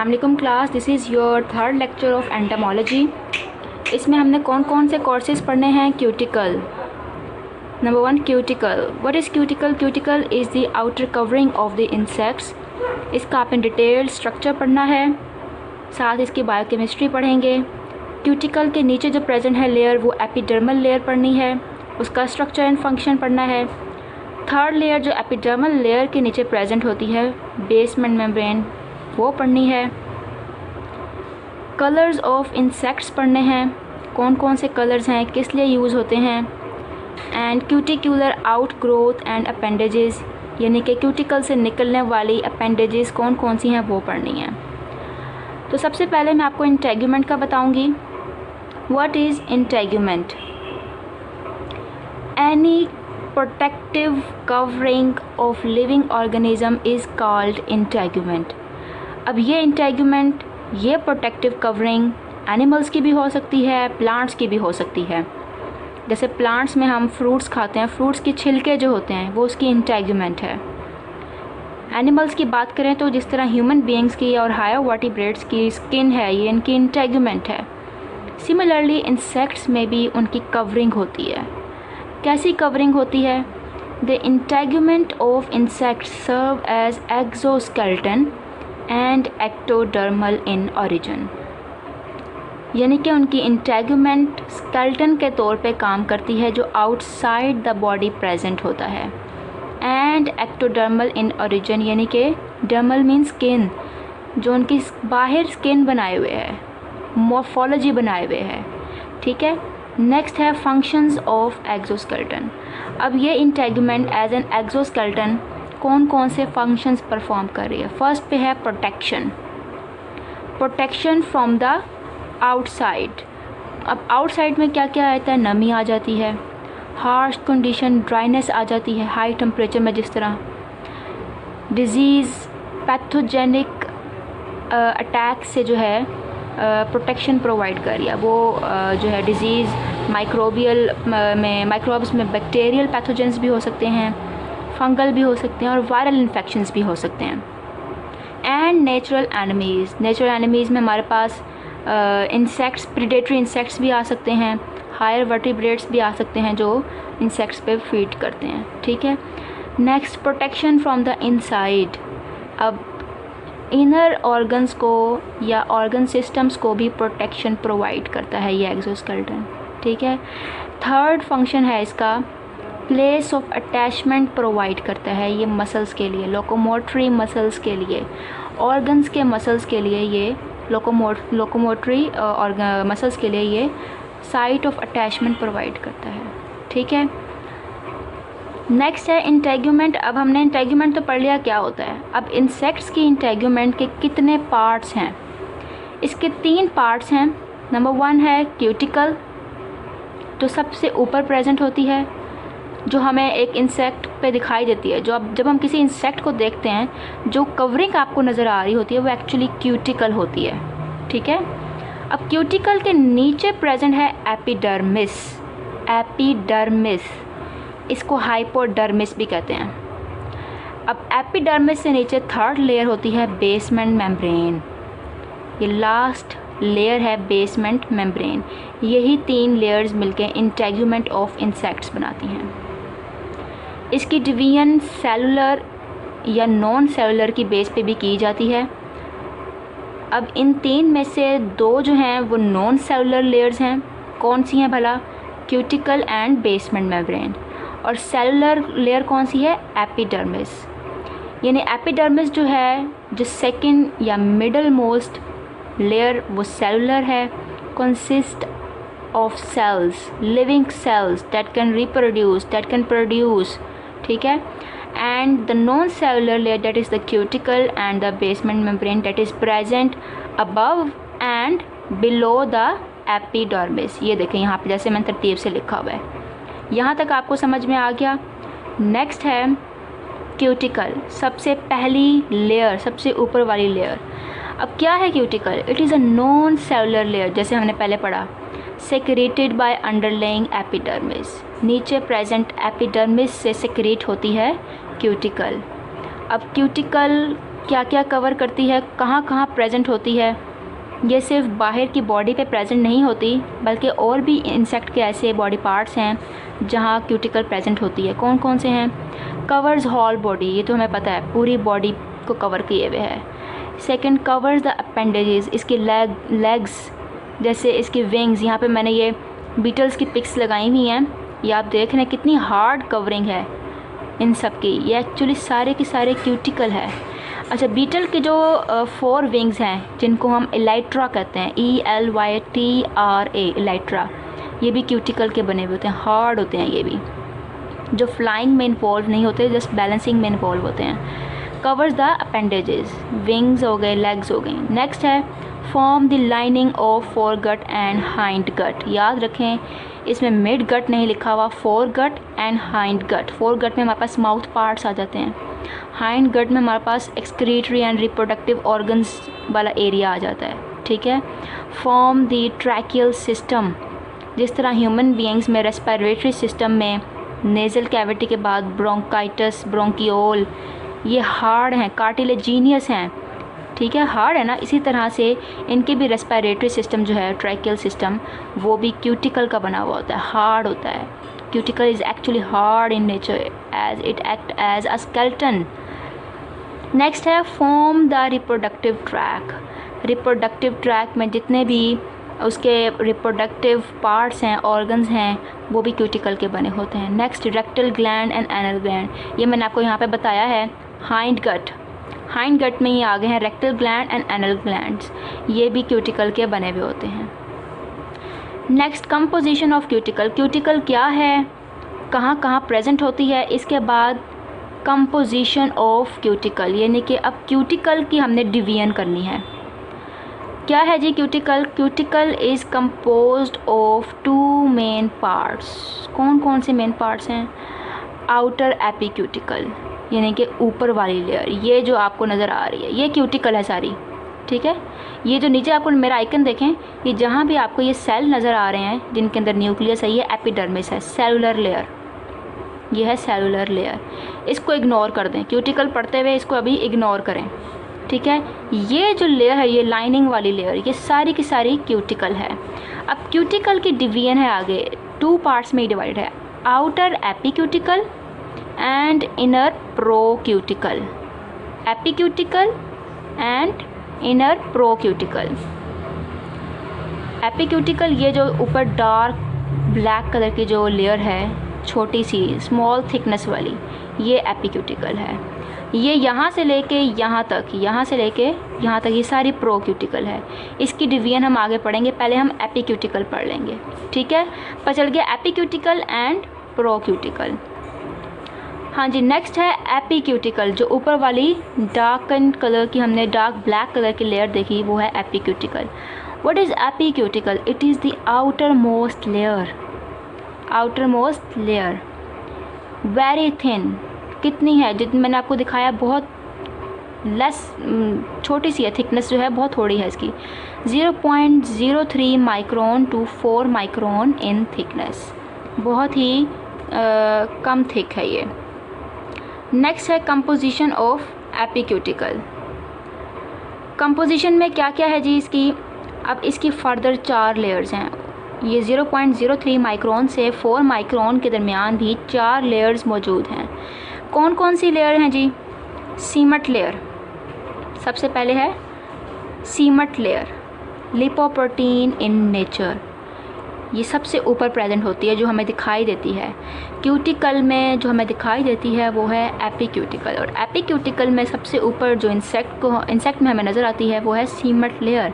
अस्सलाम वालेकुम class, this is your third lecture of entomology. इसमें हमने कौन कौन से कोर्सेज पढ़ने हैं। Cuticle, number 1 cuticle. What is cuticle? Cuticle is the outer covering of the insects. इसका आपने डिटेल स्ट्रक्चर पढ़ना है, साथ इसकी बायोकेमिस्ट्री पढ़ेंगे। क्यूटिकल के नीचे जो प्रेजेंट है लेयर वो एपिडर्मल लेयर पढ़नी है, उसका स्ट्रक्चर एंड फंक्शन पढ़ना है। थर्ड लेयर जो एपिडर्मल लेयर के नीचे प्रेजेंट होती है बेसमेंट मेम्ब्रेन, वो पढ़नी है। कलर्स ऑफ इंसेक्ट्स पढ़ने हैं, कौन कौन से कलर्स हैं, किस लिए यूज़ होते हैं। And cuticular out growth and appendages, यानी कि क्यूटिकल से निकलने वाली अपेंडेजेस कौन कौन सी हैं वो पढ़नी है। तो सबसे पहले मैं आपको इंटेगुमेंट का बताऊंगी। What is integument? Any protective covering of living organism is called integument। अब ये integument, ये protective covering एनिमल्स की भी हो सकती है, प्लांट्स की भी हो सकती है। जैसे प्लांट्स में हम फ्रूट्स खाते हैं, फ्रूट्स के छिलके जो होते हैं वो उसकी इंटेगुमेंट है। एनिमल्स की बात करें तो जिस तरह ह्यूमन बीइंग्स की और हायर वर्टिब्रेट्स की स्किन है, ये इनकी इंटेगुमेंट है। सिमिलरली इंसेक्ट्स में भी उनकी कवरिंग होती है। कैसी कवरिंग होती है? The integument of insects serve as exoskeleton and ectodermal in origin, यानी कि उनकी इंटेगुमेंट स्केलेटन के तौर पे काम करती है जो आउटसाइड द बॉडी प्रेजेंट होता है। एंड एक्टोडर्मल इन ओरिजिन, यानी कि डर्मल मीन स्किन, जो उनकी बाहर स्किन बनाए हुए है, मॉर्फोलॉजी बनाए हुए है। ठीक है। नेक्स्ट है फंक्शंस ऑफ एक्सोस्केलेटन। अब ये इंटेगुमेंट एज एन एक्सोस्केलेटन कौन कौन से फंक्शंस परफॉर्म कर रही है। फर्स्ट पे है protection, protection from the outside. अब आउटसाइड में क्या क्या आता है? नमी आ जाती है, हार्श कंडीशन, ड्राइनेस आ जाती है हाई टेम्परेचर में, जिस तरह डिजीज़, पैथोजेनिक अटैक से जो है प्रोटेक्शन प्रोवाइड कर रही है। वो जो है डिज़ीज़ माइक्रोबियल में, माइक्रोब्स में बैक्टीरियल पैथोजेंस भी हो सकते हैं, फंगल भी हो सकते हैं और वायरल इन्फेक्शंस भी हो सकते हैं। And natural enemies, natural enemies में हमारे पास इंसेक्ट्स, प्रीडेटरी इंसेक्ट्स भी आ सकते हैं, हायर वर्टिब्रेट्स भी आ सकते हैं जो इंसेक्ट्स पे फीड करते हैं। ठीक है। Next protection from the inside. अब इनर ऑर्गन्स को या ऑर्गन सिस्टम्स को भी प्रोटेक्शन प्रोवाइड करता है ये एक्सोस्केलेटन। ठीक है। थर्ड फंक्शन है इसका, प्लेस ऑफ अटैचमेंट प्रोवाइड करता है ये मसल्स के लिए, लोकोमोटरी मसल्स के लिए, ऑर्गन्स के मसल्स के लिए ये लोकोमोटरी मसल्स के लिए ये साइट ऑफ अटैचमेंट प्रोवाइड करता है। ठीक है। नेक्स्ट है इंटेगुमेंट। अब हमने इंटेगुमेंट तो पढ़ लिया क्या होता है। अब इंसेक्ट्स की इंटेगुमेंट के कितने पार्ट्स हैं? इसके 3 पार्ट्स हैं। नंबर 1 है क्यूटिकल, जो सबसे ऊपर प्रेजेंट होती है, जो हमें एक इंसेक्ट पे दिखाई देती है। जो अब जब हम किसी इंसेक्ट को देखते हैं, जो कवरिंग आपको नज़र आ रही होती है वो एक्चुअली क्यूटिकल होती है। ठीक है। अब क्यूटिकल के नीचे प्रेजेंट है एपिडर्मिस। एपिडर्मिस, इसको हाइपोडर्मिस भी कहते हैं। अब एपिडर्मिस से नीचे थर्ड लेयर होती है बेसमेंट मेम्ब्रेन। ये लास्ट लेयर है बेसमेंट मेम्ब्रेन। यही 3 लेयर्स मिलकर इंटेगुमेंट ऑफ इंसेक्ट्स बनाती हैं। इसकी डिवीजन सेलुलर या नॉन सेलुलर की बेस पे भी की जाती है। अब इन 3 में से 2 जो हैं वो नॉन सेलुलर लेयर्स हैं। कौन सी हैं भला? Cuticle and basement membrane. और सेलुलर लेयर कौन सी है? एपिडर्मिस। यानी एपिडर्मिस जो है, जो सेकंड या मिडल मोस्ट लेयर, वो सेलुलर है, consist of cells, living cells that can reproduce, that can produce. ठीक है। And the non cellular layer that is the cuticle and the basement membrane that is present above and below the epidermis. ये देखें यहाँ पे जैसे मैंने तरतीब से लिखा हुआ है। यहाँ तक आपको समझ में आ गया। नेक्स्ट है क्यूटिकल, सबसे पहली लेयर, सबसे ऊपर वाली लेयर। अब क्या है cuticle? It is a non cellular layer, जैसे हमने पहले पढ़ा, सेक्रेटेड बाय अंडरलाइंग एपिडर्मिस। नीचे प्रेजेंट एपिडर्मिस से सेक्रेट होती है क्यूटिकल। अब क्यूटिकल क्या क्या कवर करती है, कहाँ कहाँ प्रेजेंट होती है। ये सिर्फ बाहर की बॉडी पे प्रेजेंट नहीं होती, बल्कि और भी इंसेक्ट के ऐसे बॉडी पार्ट्स हैं जहाँ क्यूटिकल प्रेजेंट होती है। कौन कौन से हैं? कवर्स होल बॉडी, ये तो हमें पता है, पूरी बॉडी को कवर किए हुए है। सेकंड, कवर्स द अपेंडेजेस, इसके लेग्स, जैसे इसकी विंग्स। यहाँ पे मैंने ये बीटल्स की पिक्स लगाई हुई हैं, ये आप देख रहे हैं कितनी हार्ड कवरिंग है इन सब की। ये एक्चुअली सारे के सारे क्यूटिकल है। अच्छा, बीटल के जो 4 विंग्स हैं जिनको हम इलाइट्रा कहते हैं, ELYTRA, इलाइट्रा, ये भी क्यूटिकल के बने हुए होते हैं, हार्ड होते हैं ये भी, जो फ्लाइंग में इन्वॉल्व नहीं होते, जस्ट बैलेंसिंग में इन्वॉल्व होते हैं। कवर्स द अपेंडेजेस, विंग्स हो गए, लेग्स हो गई। नेक्स्ट है form the lining of fore gut and hind gut. याद रखें इसमें मिड गट नहीं लिखा हुआ, fore gut and hind gut. Fore gut में हमारे पास माउथ पार्ट्स आ जाते हैं, हाइंड गट में हमारे पास एक्सक्रीटरी एंड रिप्रोडक्टिव ऑर्गन्स वाला एरिया आ जाता है, ठीक है। फॉर्म द ट्रैकियल सिस्टम, जिस तरह ह्यूमन बीइंग्स में रेस्पिरेटरी सिस्टम में नेज़ल कैविटी के बाद ब्रोंकाइटिस, ब्रोंकियोल, ये हार्ड हैं, कार्टिलेजिनियस हैं, ठीक है, हार्ड है ना। इसी तरह से इनके भी रेस्पिरेटरी सिस्टम जो है, ट्रैकियल सिस्टम, वो भी क्यूटिकल का बना हुआ होता है, हार्ड होता है। Cuticle is actually hard in nature as it act as a skeleton. Next है form the reproductive tract. Reproductive tract में जितने भी उसके रिप्रोडक्टिव पार्ट्स हैं, ऑर्गन्स हैं, वो भी क्यूटिकल के बने होते हैं। Next, rectal gland and anal gland, ये मैंने आपको यहाँ पे बताया है। हाइंड गट, हाइंड गट में ये आगे हैं rectal gland and anal glands, ये भी क्यूटिकल के बने हुए होते हैं। Next, composition of cuticle. Cuticle क्या है, कहाँ कहाँ प्रेजेंट होती है, इसके बाद कंपोजिशन ऑफ क्यूटिकल, यानी कि अब क्यूटिकल की हमने डिवीजन करनी है। क्या है जी cuticle? Cuticle is composed of 2 main parts. कौन कौन से मेन पार्ट्स हैं? आउटर एपिक्यूटिकल, यानी कि ऊपर वाली लेयर, ये जो आपको नज़र आ रही है ये क्यूटिकल है सारी, ठीक है। ये जो नीचे आपको मेरा आइकन देखें, ये जहाँ भी आपको ये सेल नज़र आ रहे हैं जिनके अंदर न्यूक्लियस है, ये एपिडर्मिस है, सेलुलर लेयर, ये है सेलुलर लेयर। इसको इग्नोर कर दें, क्यूटिकल पढ़ते हुए इसको अभी इग्नोर करें, ठीक है। ये जो लेयर है, ये लाइनिंग वाली लेयर, ये सारी की सारी क्यूटिकल है। अब क्यूटिकल की डिवीजन है आगे, 2 पार्ट्स में डिवाइड है, outer epicuticle and inner procuticle. Epicuticle and inner procuticle. Epicuticle, ये जो ऊपर डार्क ब्लैक कलर की जो लेयर है, छोटी सी स्मॉल थिकनेस वाली, ये एपिक्यूटिकल है। ये यहाँ से लेके यहाँ तक, यहाँ से लेके यहाँ तक, ये सारी प्रोक्यूटिकल है। इसकी डिवीजन हम आगे पढ़ेंगे, पहले हम एपिक्यूटिकल पढ़ लेंगे, ठीक है। पता चल गया एपिक्यूटिकल एंड प्रोक्यूटिकल। हाँ जी, नेक्स्ट है एपिक्यूटिकल, जो ऊपर वाली डार्कन कलर की हमने डार्क ब्लैक कलर की लेयर देखी, वो है epicuticle. What is epicuticle? It is the outer most layer, outer most layer, very thin. कितनी है? जितनी मैंने आपको दिखाया बहुत लेस, छोटी सी है, थिकनेस जो है बहुत थोड़ी है इसकी, 0.03 micron to 4 micron in thickness, बहुत ही कम थिक है ये। नेक्स्ट है कंपोजिशन ऑफ एपिक्यूटिकल। कंपोजिशन में क्या क्या है जी इसकी? अब इसकी फर्दर 4 लेयर्स हैं। ये 0.03 माइक्रोन से 4 माइक्रोन के दरमियान भी 4 लेयर्स मौजूद हैं। कौन कौन सी लेयर हैं जी? सीमट लेयर, सबसे पहले है cement layer, lipoprotein in nature, ये सबसे ऊपर प्रेजेंट होती है, जो हमें दिखाई देती है। क्यूटिकल में जो हमें दिखाई देती है वो है एपिक्यूटिकल, और एपिक्यूटिकल में सबसे ऊपर जो इंसेक्ट में हमें नज़र आती है वो है cement layer,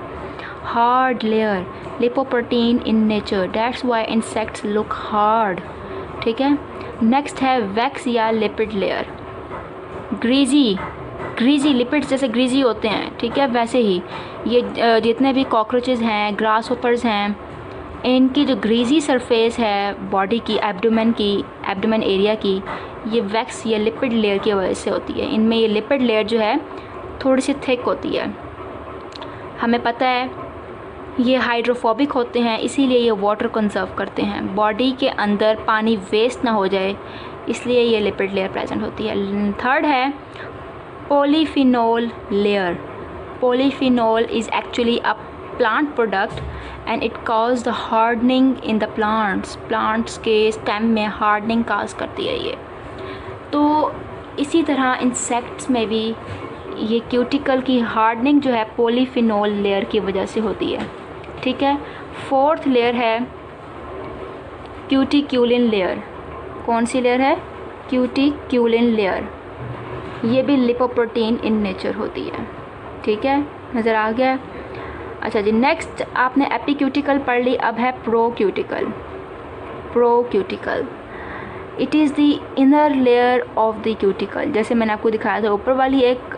hard layer, lipoprotein in nature, that's why insects look hard, ठीक है। नेक्स्ट है वैक्स या लिपिड लेयर, ग्रीजी लिपिड्स जैसे ग्रीजी होते हैं, ठीक है, वैसे ही ये जितने भी कॉकरोचेज़ हैं, ग्रास होपर्स हैं, इनकी जो ग्रीजी सरफेस है बॉडी की, एब्डोमेन एरिया की, ये वैक्स या लिपिड लेयर की वजह से होती है। इनमें ये लिपिड लेयर जो है थोड़ी सी थिक होती है। हमें पता है ये हाइड्रोफोबिक होते हैं, इसीलिए ये वाटर कंजर्व करते हैं, बॉडी के अंदर पानी वेस्ट ना हो जाए, इसलिए ये लिपिड लेयर प्रेजेंट होती है। थर्ड है polyphenol layer. Polyphenol is actually a plant product and it causes the hardening in the plants के स्टेम में hardening cause करती है ये। तो इसी तरह इंसेक्ट्स में भी ये क्यूटिकल की हार्डनिंग जो है पॉलीफिनोल लेयर की वजह से होती है। ठीक है, फोर्थ लेयर है क्यूटिक्यूलिन लेयर। कौन सी लेयर है? क्यूटिक्यूलिन लेयर। ये भी लिपोप्रोटीन इन नेचर होती है। ठीक है, नज़र आ गया? अच्छा जी, नेक्स्ट आपने एपिक्यूटिकल पढ़ ली, अब है procuticle. Procuticle it is the inner layer of the cuticle. जैसे मैंने आपको दिखाया था, ऊपर वाली एक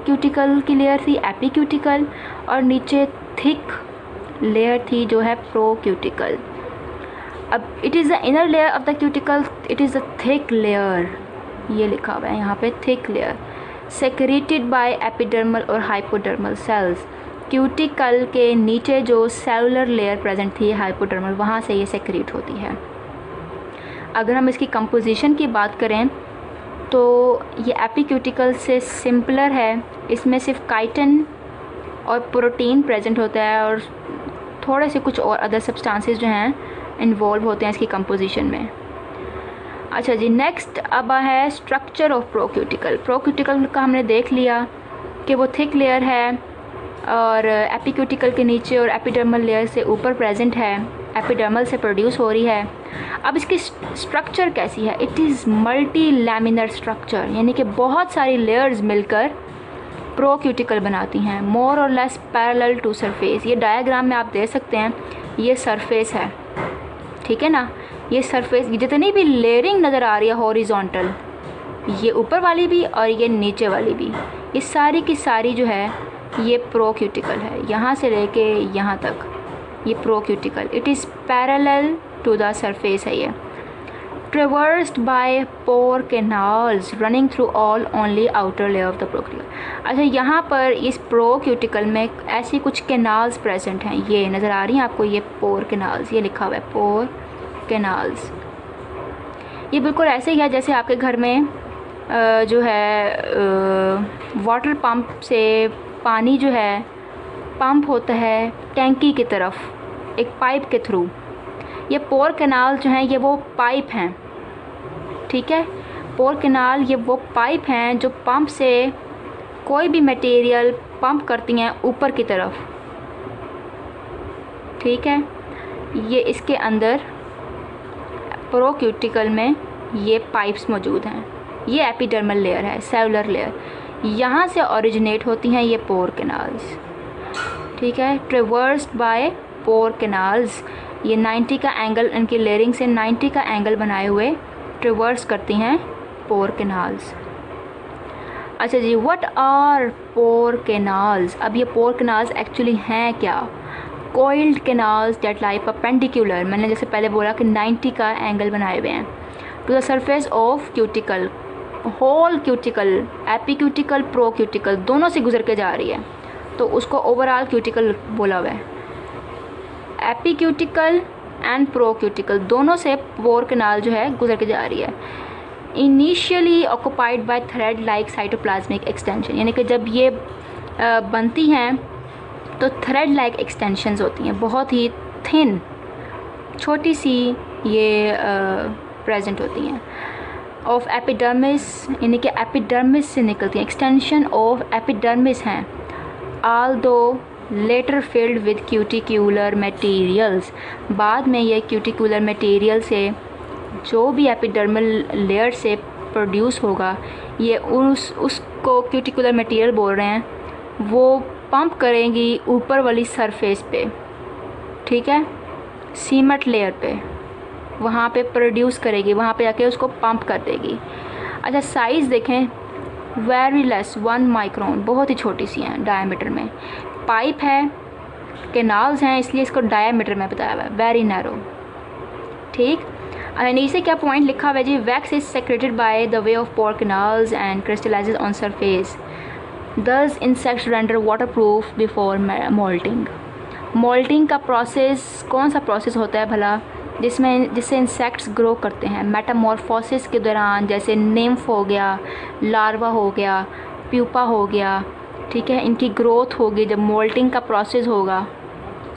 क्यूटिकल की लेयर थी एपिक्यूटिकल और नीचे थिक लेयर थी जो है प्रोक्यूटिकल। अब it is the inner layer of the cuticle, it is the thick layer, ये लिखा हुआ है यहाँ पे, thick layer secreted bye epidermal और हाइपोडर्मल सेल्स। क्यूटिकल के नीचे जो सेलुलर लेयर प्रेजेंट थी हाइपोडर्मल, वहाँ से ये सेक्रेट होती है। अगर हम इसकी कंपोजिशन की बात करें तो ये एपिक्यूटिकल से सिंपलर है, इसमें सिर्फ काइटिन और प्रोटीन प्रेजेंट होता है और थोड़े से कुछ और अदर सब्सटेंसेस जो हैं इन्वॉल्व होते हैं इसकी कंपोजिशन में। अच्छा जी, नेक्स्ट अब है स्ट्रक्चर ऑफ प्रोक्यूटिकल। प्रोक्यूटिकल का हमने देख लिया कि वो थिक लेयर है और एपिक्यूटिकल के नीचे और एपिडर्मल लेयर से ऊपर प्रेजेंट है, एपिडर्मल से प्रोड्यूस हो रही है। अब इसकी स्ट्रक्चर कैसी है? It is multi laminar structure, यानी कि बहुत सारी लेयर्स मिलकर प्रोक्यूटिकल बनाती हैं, मोर और लेस पैरेलल टू सरफेस। ये डायग्राम में आप देख सकते हैं, ये सरफेस है, ठीक है ना। ये सरफेस, ये जितनी भी लेयरिंग नज़र आ रही है हॉरिजॉन्टल, ये ऊपर वाली भी और ये नीचे वाली भी, ये सारी की सारी जो है ये प्रोक्यूटिकल है। यहाँ से लेके यहाँ तक ये procuticle, it is parallel to the surface है ये। Traversed by pore canals running through all only outer layer of the procuticle. अच्छा, यहाँ पर इस प्रोक्यूटिकल में ऐसी कुछ कैनाल्स प्रेजेंट हैं, ये नज़र आ रही हैं आपको, ये पोर कैनाल्स, ये लिखा हुआ है पोर कैनाल्स। ये बिल्कुल ऐसे ही है जैसे आपके घर में जो है वाटर पंप से पानी जो है पंप होता है टैंकी की तरफ एक पाइप के थ्रू। ये पोर कैनाल जो हैं ये वो पाइप हैं, ठीक है। पोर कैनाल ये वो पाइप हैं जो पंप से कोई भी मटेरियल पंप करती हैं ऊपर की तरफ, ठीक है। ये इसके अंदर प्रोक्यूटिकल में ये पाइप्स मौजूद हैं। ये एपिडर्मल लेयर है, सेलुलर लेयर, यहाँ से ओरिजिनेट होती हैं ये पोर कैनाल्स, ठीक है। ट्रेवर्स्ड बाय पोर कैनाल्स, ये 90 का एंगल, इनकी लेयरिंग से 90 का एंगल बनाए हुए ट्रेवर्स करती हैं पोर कैनाल्स। अच्छा जी, व्हाट आर पोर कैनाल्स? अब ये पोर कैनाल्स एक्चुअली हैं क्या? Coiled canals that lie perpendicular, मैंने जैसे पहले बोला कि 90 का एंगल बनाए हुए हैं, to the surface of cuticle. Whole cuticle, epicuticle, procuticle दोनों से गुजर के जा रही है, तो उसको ओवरऑल क्यूटिकल बोला हुआ है। एपिक्यूटिकल एंड प्रोक्यूटिकल दोनों से पोर कैनाल जो है गुजर के जा रही है। Initially occupied by thread like cytoplasmic extension, यानी कि जब ये बनती हैं तो थ्रेड लाइक एक्सटेंशंस होती हैं, बहुत ही थिन छोटी सी ये प्रेजेंट होती हैं। ऑफ एपिडर्मिस, यानी कि एपिडर्मिस से निकलती हैं, एक्सटेंशन ऑफ एपिडर्मिस हैं। Although later filled with cuticular materials, बाद में ये क्यूटिक्यूलर मटेरियल से जो भी एपिडर्मल लेयर से प्रोड्यूस होगा, ये उसको क्यूटिक्यूलर मटेरियल बोल रहे हैं, वो पंप करेंगी ऊपर वाली सरफेस पे, ठीक है, सीमेंट लेयर पे, वहाँ पे प्रोड्यूस करेगी, वहाँ पे जाके उसको पंप कर देगी। अच्छा, साइज़ देखें, वेरी लेस 1 माइक्रोन, बहुत ही छोटी सी हैं डायमीटर में। पाइप है, कैनाल्स हैं, इसलिए इसको डायमीटर में बताया हुआ है, वेरी नैरो, ठीक। नीचे क्या पॉइंट लिखा हुआ है जी? Wax is secreted by the way of pore canals and crystallises on surface, thus insects render waterproof before moulting. Moulting का प्रोसेस कौन सा प्रोसेस होता है भला? जिससे इंसेक्ट्स ग्रो करते हैं। मेटामॉर्फोसिस के दौरान जैसे निम्फ हो गया, लार्वा हो गया, प्यूपा हो गया, ठीक है, इनकी ग्रोथ होगी जब मोल्टिंग का प्रोसेस होगा,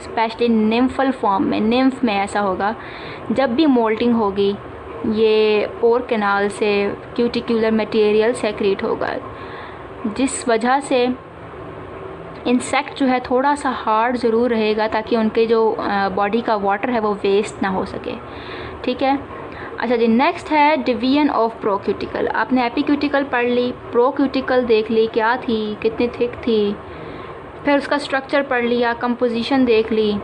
स्पेशली निम्फल फॉर्म में, निम्फ में ऐसा होगा। जब भी मोल्टिंग होगी ये पोर कैनाल से क्यूटिकुलर मटेरियल सेक्रेट होगा, जिस वजह से इंसेक्ट जो है थोड़ा सा हार्ड ज़रूर रहेगा ताकि उनके जो बॉडी का वाटर है वो वेस्ट ना हो सके, ठीक है। अच्छा जी, नेक्स्ट है डिवीजन ऑफ प्रोक्यूटिकल। आपने एपिक्यूटिकल पढ़ ली, प्रोक्यूटिकल देख ली क्या थी, कितनी थिक थी, फिर उसका स्ट्रक्चर पढ़ लिया, कंपोजिशन देख ली,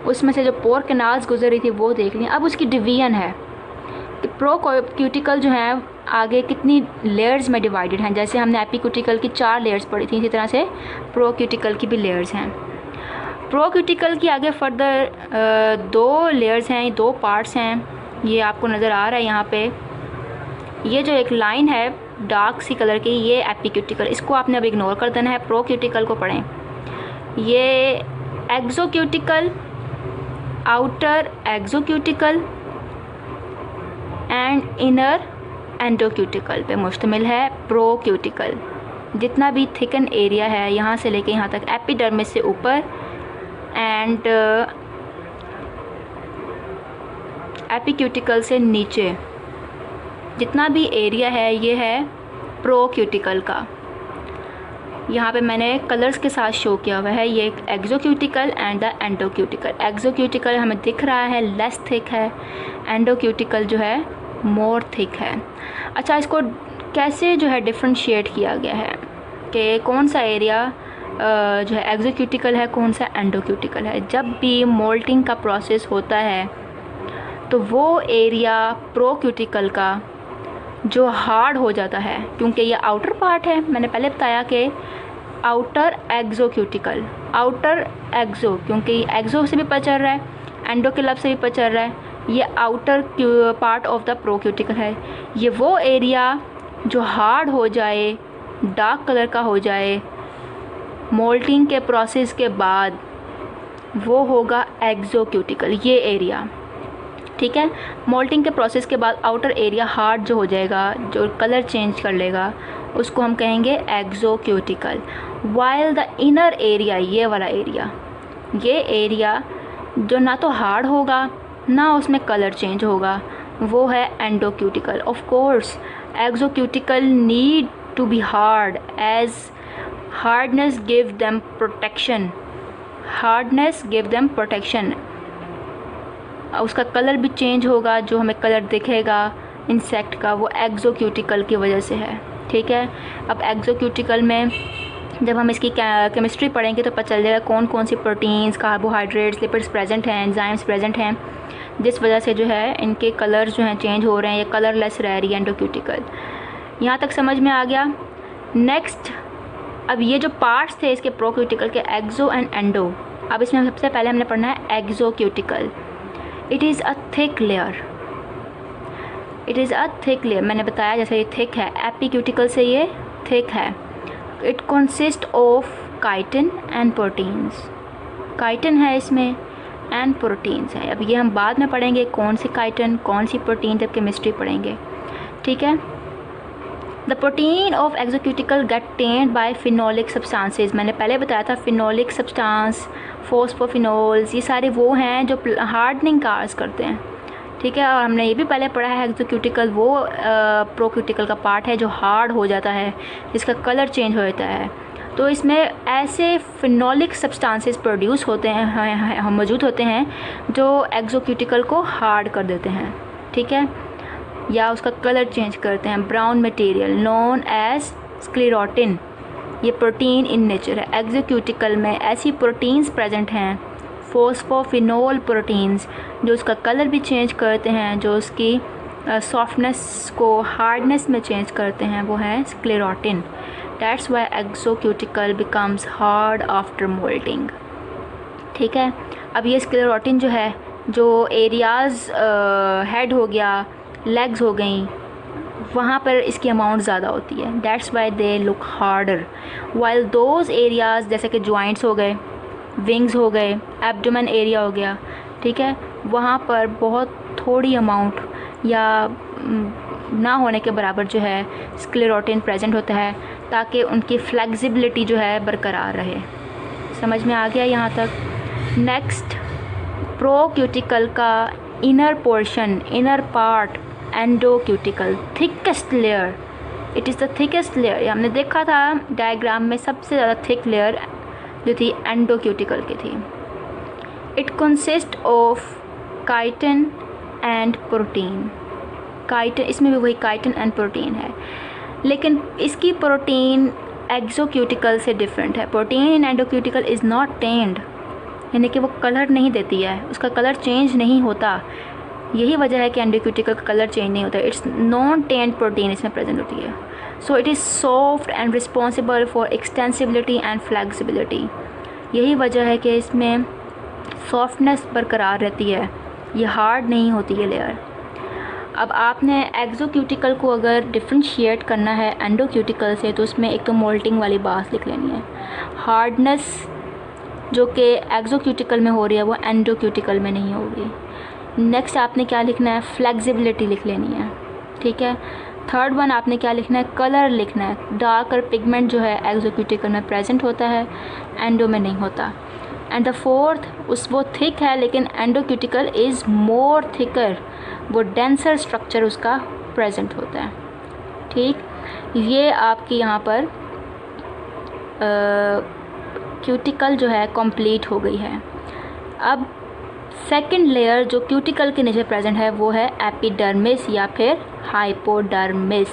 उसमें से जो पोर कैनाल्स गुजर रही थी वो देख ली। अब उसकी डिवीजन है कि प्रोक्यूटिकल जो है आगे कितनी लेयर्स में डिवाइडेड हैं। जैसे हमने एपिक्यूटिकल की 4 लेयर्स पढ़ी थी, इसी तरह से प्रोक्यूटिकल की भी लेयर्स हैं। प्रोक्यूटिकल की आगे फर्दर 2 लेयर्स हैं, 2 पार्ट्स हैं, ये आपको नज़र आ रहा है यहाँ पे। ये जो एक लाइन है डार्क सी कलर की, ये एपिक्यूटिकल, इसको आपने अब इग्नोर कर देना है, प्रोक्यूटिकल को पढ़ें। ये एक्सोक्यूटिकल, आउटर एक्सोक्यूटिकल एंड इनर एंडोक्यूटिकल पे मुश्तमिल है प्रोक्यूटिकल। जितना भी थिकन एरिया है यहाँ से लेके यहाँ तक, एपिडर्मिस से ऊपर एंड एपिक्यूटिकल से नीचे, जितना भी एरिया है ये है प्रोक्यूटिकल का। यहाँ पे मैंने कलर्स के साथ शो किया हुआ है, ये एक्सोक्यूटिकल एंड द एंडोक्यूटिकल। एक्सोक्यूटिकल हमें दिख रहा है लेस थिक है, एंडोक्यूटिकल जो है मोर थिक है। अच्छा, इसको कैसे जो है डिफ्रेंशिएट किया गया है कि कौन सा एरिया जो है एक्सोक्यूटिकल है, कौन सा एंडोक्यूटिकल है। जब भी मोल्टिंग का प्रोसेस होता है तो वो एरिया प्रोक्यूटिकल का जो हार्ड हो जाता है, क्योंकि ये आउटर पार्ट है, मैंने पहले बताया कि आउटर एक्सोक्यूटिकल, आउटर एक्सो, क्योंकि एक्सो से भी पता चल रहा है, एंडो के लब से भी पता चल रहा है, ये आउटर पार्ट ऑफ द प्रोक्यूटिकल है। ये वो एरिया जो हार्ड हो जाए, डार्क कलर का हो जाए मोल्टिंग के प्रोसेस के बाद, वो होगा एक्सोक्यूटिकल, ये एरिया, ठीक है। मोल्टिंग के प्रोसेस के बाद आउटर एरिया हार्ड जो हो जाएगा, जो कलर चेंज कर लेगा, उसको हम कहेंगे एक्सोक्यूटिकल। वाइल द इनर एरिया, ये वाला एरिया, ये एरिया जो ना तो हार्ड होगा ना उसमें कलर चेंज होगा, वो है endocuticle. Of course exocuticle need to be hard as hardness give them protection, hardness give them protection. उसका कलर भी चेंज होगा, जो हमें कलर दिखेगा इंसेक्ट का वो एक्सोक्यूटिकल की वजह से है, ठीक है। अब एक्सोक्यूटिकल में जब हम इसकी केमिस्ट्री पढ़ेंगे तो पता चल जाएगा कौन कौन सी प्रोटीन्स, कार्बोहाइड्रेट्स, लिपिड्स प्रेजेंट हैं, एंजाइम्स प्रेजेंट हैं, जिस वजह से जो है इनके कलर्स जो हैं चेंज हो रहे हैं, ये कलरलेस रह रही है एंडोक्यूटिकल। यहाँ तक समझ में आ गया। नेक्स्ट, अब ये जो पार्ट्स थे इसके प्रोक्यूटिकल के, एक्सो एंड एंडो, अब इसमें सबसे पहले हमने पढ़ना है exocuticle. It is a thick layer, it is a thick layer, मैंने बताया जैसे ये थिक है, एपिक्यूटिकल से ये थिक है। It consist of chitin and proteins, chitin है इसमें एंड प्रोटीन्स है। अब ये हम बाद में पढ़ेंगे कौन सी काइटिन कौन सी प्रोटीन, जब केमिस्ट्री पढ़ेंगे, ठीक है। The protein of exocuticle get tanned by phenolic substances, मैंने पहले बताया था फिनोलिक सब्सटेंस, फोस्फोफिनोल्स, ये सारे वो हैं जो हार्डनिंग कार्स करते हैं, ठीक है। और हमने ये भी पहले पढ़ा है एक्सोक्यूटिकल वो प्रोक्यूटिकल का पार्ट है जो हार्ड हो जाता है, जिसका कलर चेंज हो जाता है। तो इसमें ऐसे फिनोलिक सब्सटेंसेस प्रोड्यूस होते हैं, मौजूद होते हैं जो एक्सोक्यूटिकल को हार्ड कर देते हैं, ठीक है, या उसका कलर चेंज करते हैं। ब्राउन मटेरियल नोन एज स्क्लेरोटिन, ये प्रोटीन इन नेचर है। एक्सोक्यूटिकल में ऐसी प्रोटीन्स प्रेजेंट हैं, फोस्फोफिनोल प्रोटीन्स, जो उसका कलर भी चेंज करते हैं, जो उसकी सॉफ्टनेस को हार्डनेस में चेंज करते हैं, वो है sclerotin. That's why exocuticle becomes hard after moulting, ठीक है। अब ये स्क्लेरोटिन जो है, जो एरियाज़ हेड हो गया, लेग्स हो गई, वहाँ पर इसकी अमाउंट ज़्यादा होती है, that's why they look harder. While those areas जैसे कि जॉइंट्स हो गए, विंग्स हो गए, एब्डोमेन एरिया हो गया, ठीक है, वहाँ पर बहुत थोड़ी अमाउंट या ना होने के बराबर जो है स्क्लेरोटिन प्रेजेंट होता है। ताकि उनकी फ्लेक्सिबिलिटी जो है बरकरार रहे। समझ में आ गया यहाँ तक। नेक्स्ट, प्रोक्यूटिकल का inner portion, inner part endocuticle, thickest layer, it is the thickest layer. हमने देखा था डायग्राम में सबसे ज़्यादा थिक लेयर जो थी एंडोक्यूटिकल की थी। It consist of chitin and protein. Chitin, इसमें भी वही काइटिन एंड प्रोटीन है, लेकिन इसकी प्रोटीन एक्सोक्यूटिकल से डिफरेंट है। Protein in endocuticle is not tanned, यानी कि वो कलर नहीं देती है, उसका कलर चेंज नहीं होता। यही वजह है कि एंडोक्यूटिकल का कलर चेंज नहीं होता। इट्स नॉन टेंड प्रोटीन इसमें प्रेजेंट होती है। So it is soft and responsible for extensibility and flexibility. यही वजह है कि इसमें सॉफ्टनेस बरकरार रहती है, ये हार्ड नहीं होती है लेयर। अब आपने एक्सोक्यूटिकल को अगर डिफ्रेंशिएट करना है एंडोक्यूटिकल से, तो उसमें एक तो मोल्टिंग वाली बात लिख लेनी है। हार्डनेस जो कि एक्सोक्यूटिकल में हो रही है वो एंडोक्यूटिकल में नहीं होगी। नेक्स्ट आपने क्या लिखना है, फ्लेक्सिबिलिटी लिख लेनी है, ठीक है। थर्ड वन आपने क्या लिखना है, कलर लिखना है। डार्कर पिगमेंट जो है एक्सोक्यूटिकल में प्रेजेंट होता है, एंडो में नहीं होता। एंड द फोर्थ, वो थिक है लेकिन एंडोक्यूटिकल इज़ मोर थिकर, वो डेंसर स्ट्रक्चर उसका प्रेजेंट होता है, ठीक। ये आपकी यहाँ पर क्यूटिकल जो है कंप्लीट हो गई है। अब सेकंड लेयर जो क्यूटिकल के नीचे प्रेजेंट है वो है एपिडर्मिस या फिर hypodermis,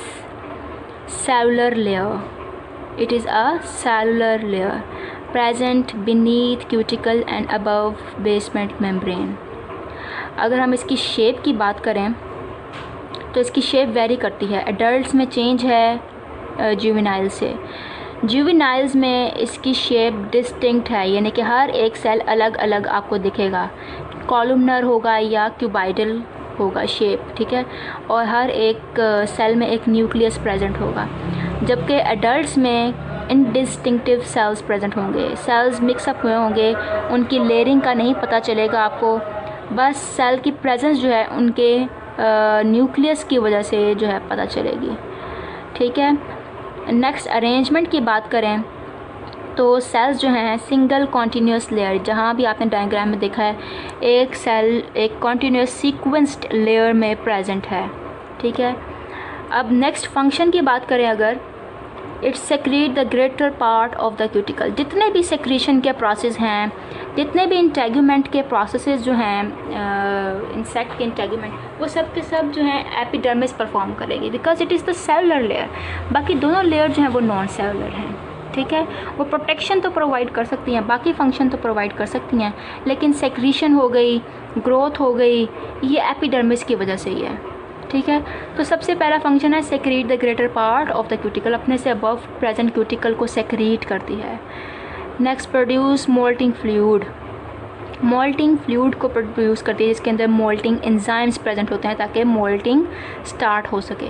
cellular layer. It is a cellular layer present beneath cuticle and above basement membrane. अगर हम इसकी शेप की बात करें तो इसकी शेप वेरी करती है। एडल्ट्स में चेंज है जुवेनाइल से। जुवेनाइल्स में इसकी शेप डिस्टिंक्ट है, यानी कि हर एक सेल अलग अलग आपको दिखेगा, कॉलमनर होगा या क्यूबाइडल होगा शेप, ठीक है। और हर एक सेल में एक न्यूक्लियस प्रेजेंट होगा, जबकि एडल्ट्स में इनडिस्टिंक्टिव सेल्स प्रेजेंट होंगे। सेल्स मिक्सअप हुए होंगे, उनकी लेयरिंग का नहीं पता चलेगा आपको, बस सेल की प्रेजेंस जो है उनके न्यूक्लियस की वजह से जो है पता चलेगी, ठीक है। नेक्स्ट अरेंजमेंट की बात करें तो सेल्स जो हैं सिंगल कॉन्टीन्यूस लेयर, जहाँ भी आपने डायग्राम में देखा है एक सेल एक कॉन्टीन्यूस सीक्वेंस्ड लेयर में प्रेजेंट है, ठीक है। अब नेक्स्ट फंक्शन की बात करें अगर, it secrete the greater part of the cuticle. जितने भी सेक्रीशन के प्रोसेस हैं, जितने भी इंटेगुमेंट के प्रोसेसेस जो हैं इंसेक्ट के इंटेगुमेंट, वो सब के सब जो हैं एपिडर्मिस परफॉर्म करेगी, because it is the cellular layer. बाकी दोनों लेयर जो हैं वो नॉन सेलुलर हैं, ठीक है। वो प्रोटेक्शन तो प्रोवाइड कर सकती हैं, बाकी फंक्शन तो प्रोवाइड कर सकती हैं, लेकिन सेक्रीशन हो गई, ग्रोथ हो गई, ये एपिडर्मिस की वजह से ही है, ठीक है। तो सबसे पहला फंक्शन है secrete the greater part of the cuticle, अपने से अबव प्रेजेंट क्यूटिकल को सेक्रीट करती है। Next, produce moulting fluid. Moulting fluid को प्रोड्यूस करती है जिसके अंदर मोल्टिंग एंजाइम्स प्रेजेंट होते हैं ताकि मोल्टिंग स्टार्ट हो सके।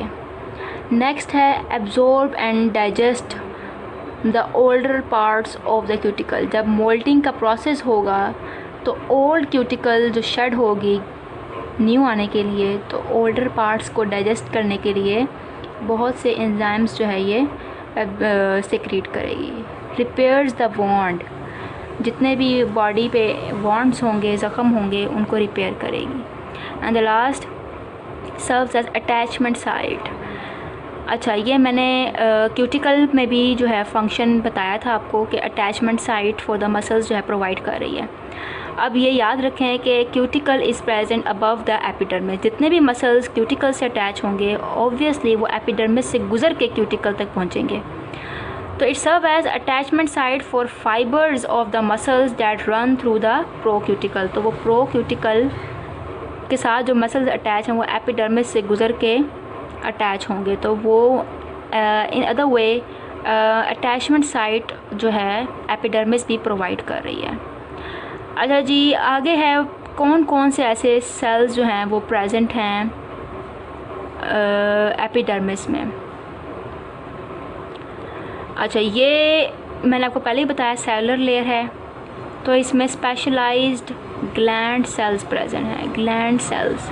नेक्स्ट है absorb and digest the older parts of the cuticle. जब मोल्टिंग का प्रोसेस होगा तो ओल्ड क्यूटिकल जो शेड होगी न्यू आने के लिए, तो ओल्डर पार्ट्स को डाइजेस्ट करने के लिए बहुत से एंजाइम्स जो है ये सेक्रीट करेगी। रिपेयर्स द वॉन्ड, जितने भी बॉडी पे वॉन्ड्स होंगे, ज़ख़म होंगे, उनको रिपेयर करेगी। And the last, serves as attachment site. अच्छा, ये मैंने क्यूटिकल में भी जो है फंक्शन बताया था आपको कि attachment site for the muscles जो है प्रोवाइड कर रही है। अब ये याद रखें कि cuticle is present above the epidermis. जितने भी मसल्स क्यूटिकल से अटैच होंगे ऑब्वियसली वो एपिडर्मिस से गुजर के क्यूटिकल तक पहुंचेंगे। तो it serve as attachment site for fibres of the muscles that run through the procuticle. तो वो प्रोक्यूटिकल के साथ जो मसल्स अटैच हैं वो एपिडर्मिस से गुजर के अटैच होंगे, तो वो in other way attachment site जो है एपिडर्मिस भी प्रोवाइड कर रही है। अच्छा जी, आगे है कौन कौन से ऐसे सेल्स जो हैं वो प्रेजेंट हैं एपिडर्मिस में। अच्छा, ये मैंने आपको पहले ही बताया सेलुलर लेयर है, तो इसमें स्पेशलाइज्ड ग्लैंड सेल्स प्रेजेंट हैं। ग्लैंड सेल्स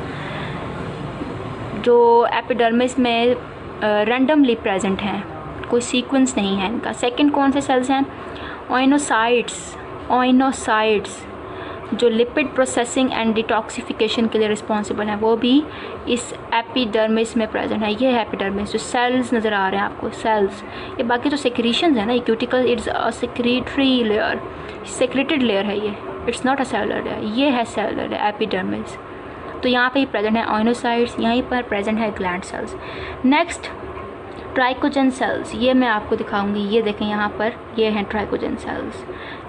जो एपिडर्मिस में रैंडमली प्रेजेंट हैं, कोई सीक्वेंस नहीं है इनका। सेकंड कौन से सेल्स हैं? ओइनोसाइट्स जो लिपिड प्रोसेसिंग एंड डिटॉक्सिफिकेशन के लिए रिस्पॉन्सिबल हैं, वो भी इस एपिडर्मिस में प्रेजेंट है। ये है एपिडर्मिस, जो सेल्स नज़र आ रहे हैं आपको, सेल्स। ये बाकी जो सेक्रीशंस है ना, ये cuticle it's a secretary layer, secreted layer है ये, it's not a cellular layer. ये है सेलुलर लेयर एपिडर्मिस। तो यहाँ पे प्रेजेंट है ओइनोसाइट्स, यहीं पर प्रेजेंट है ग्लैंड सेल्स। नेक्स्ट ट्राइकोजन सेल्स, ये मैं आपको दिखाऊंगी। ये देखें यहाँ पर, ये हैं ट्राइकोजन सेल्स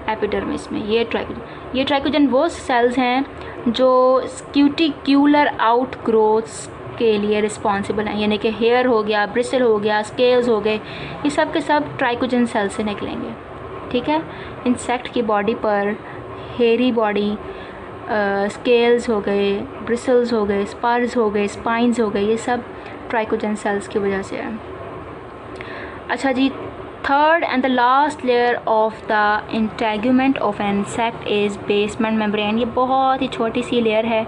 एपिडर्मिस में। ये ट्राइकोजन वो सेल्स हैं जो क्यूटिक्यूलर आउटग्रोथ्स के लिए रिस्पॉन्सिबल हैं, यानी कि हेयर हो गया, ब्रिसल हो गया, स्केल्स हो गए, ये सब के सब ट्राइकोजन सेल से निकलेंगे। ठीक है, इंसेक्ट की बॉडी पर हेयरी बॉडी, स्केल्स हो गए, ब्रिसल्स हो गए, स्पर्स हो गए, स्पाइंस हो गए, ये सब ट्राइकोजन सेल्स की वजह से है। अच्छा जी, third and the last layer of the integument of an insect is basement membrane. ये बहुत ही छोटी सी लेयर है,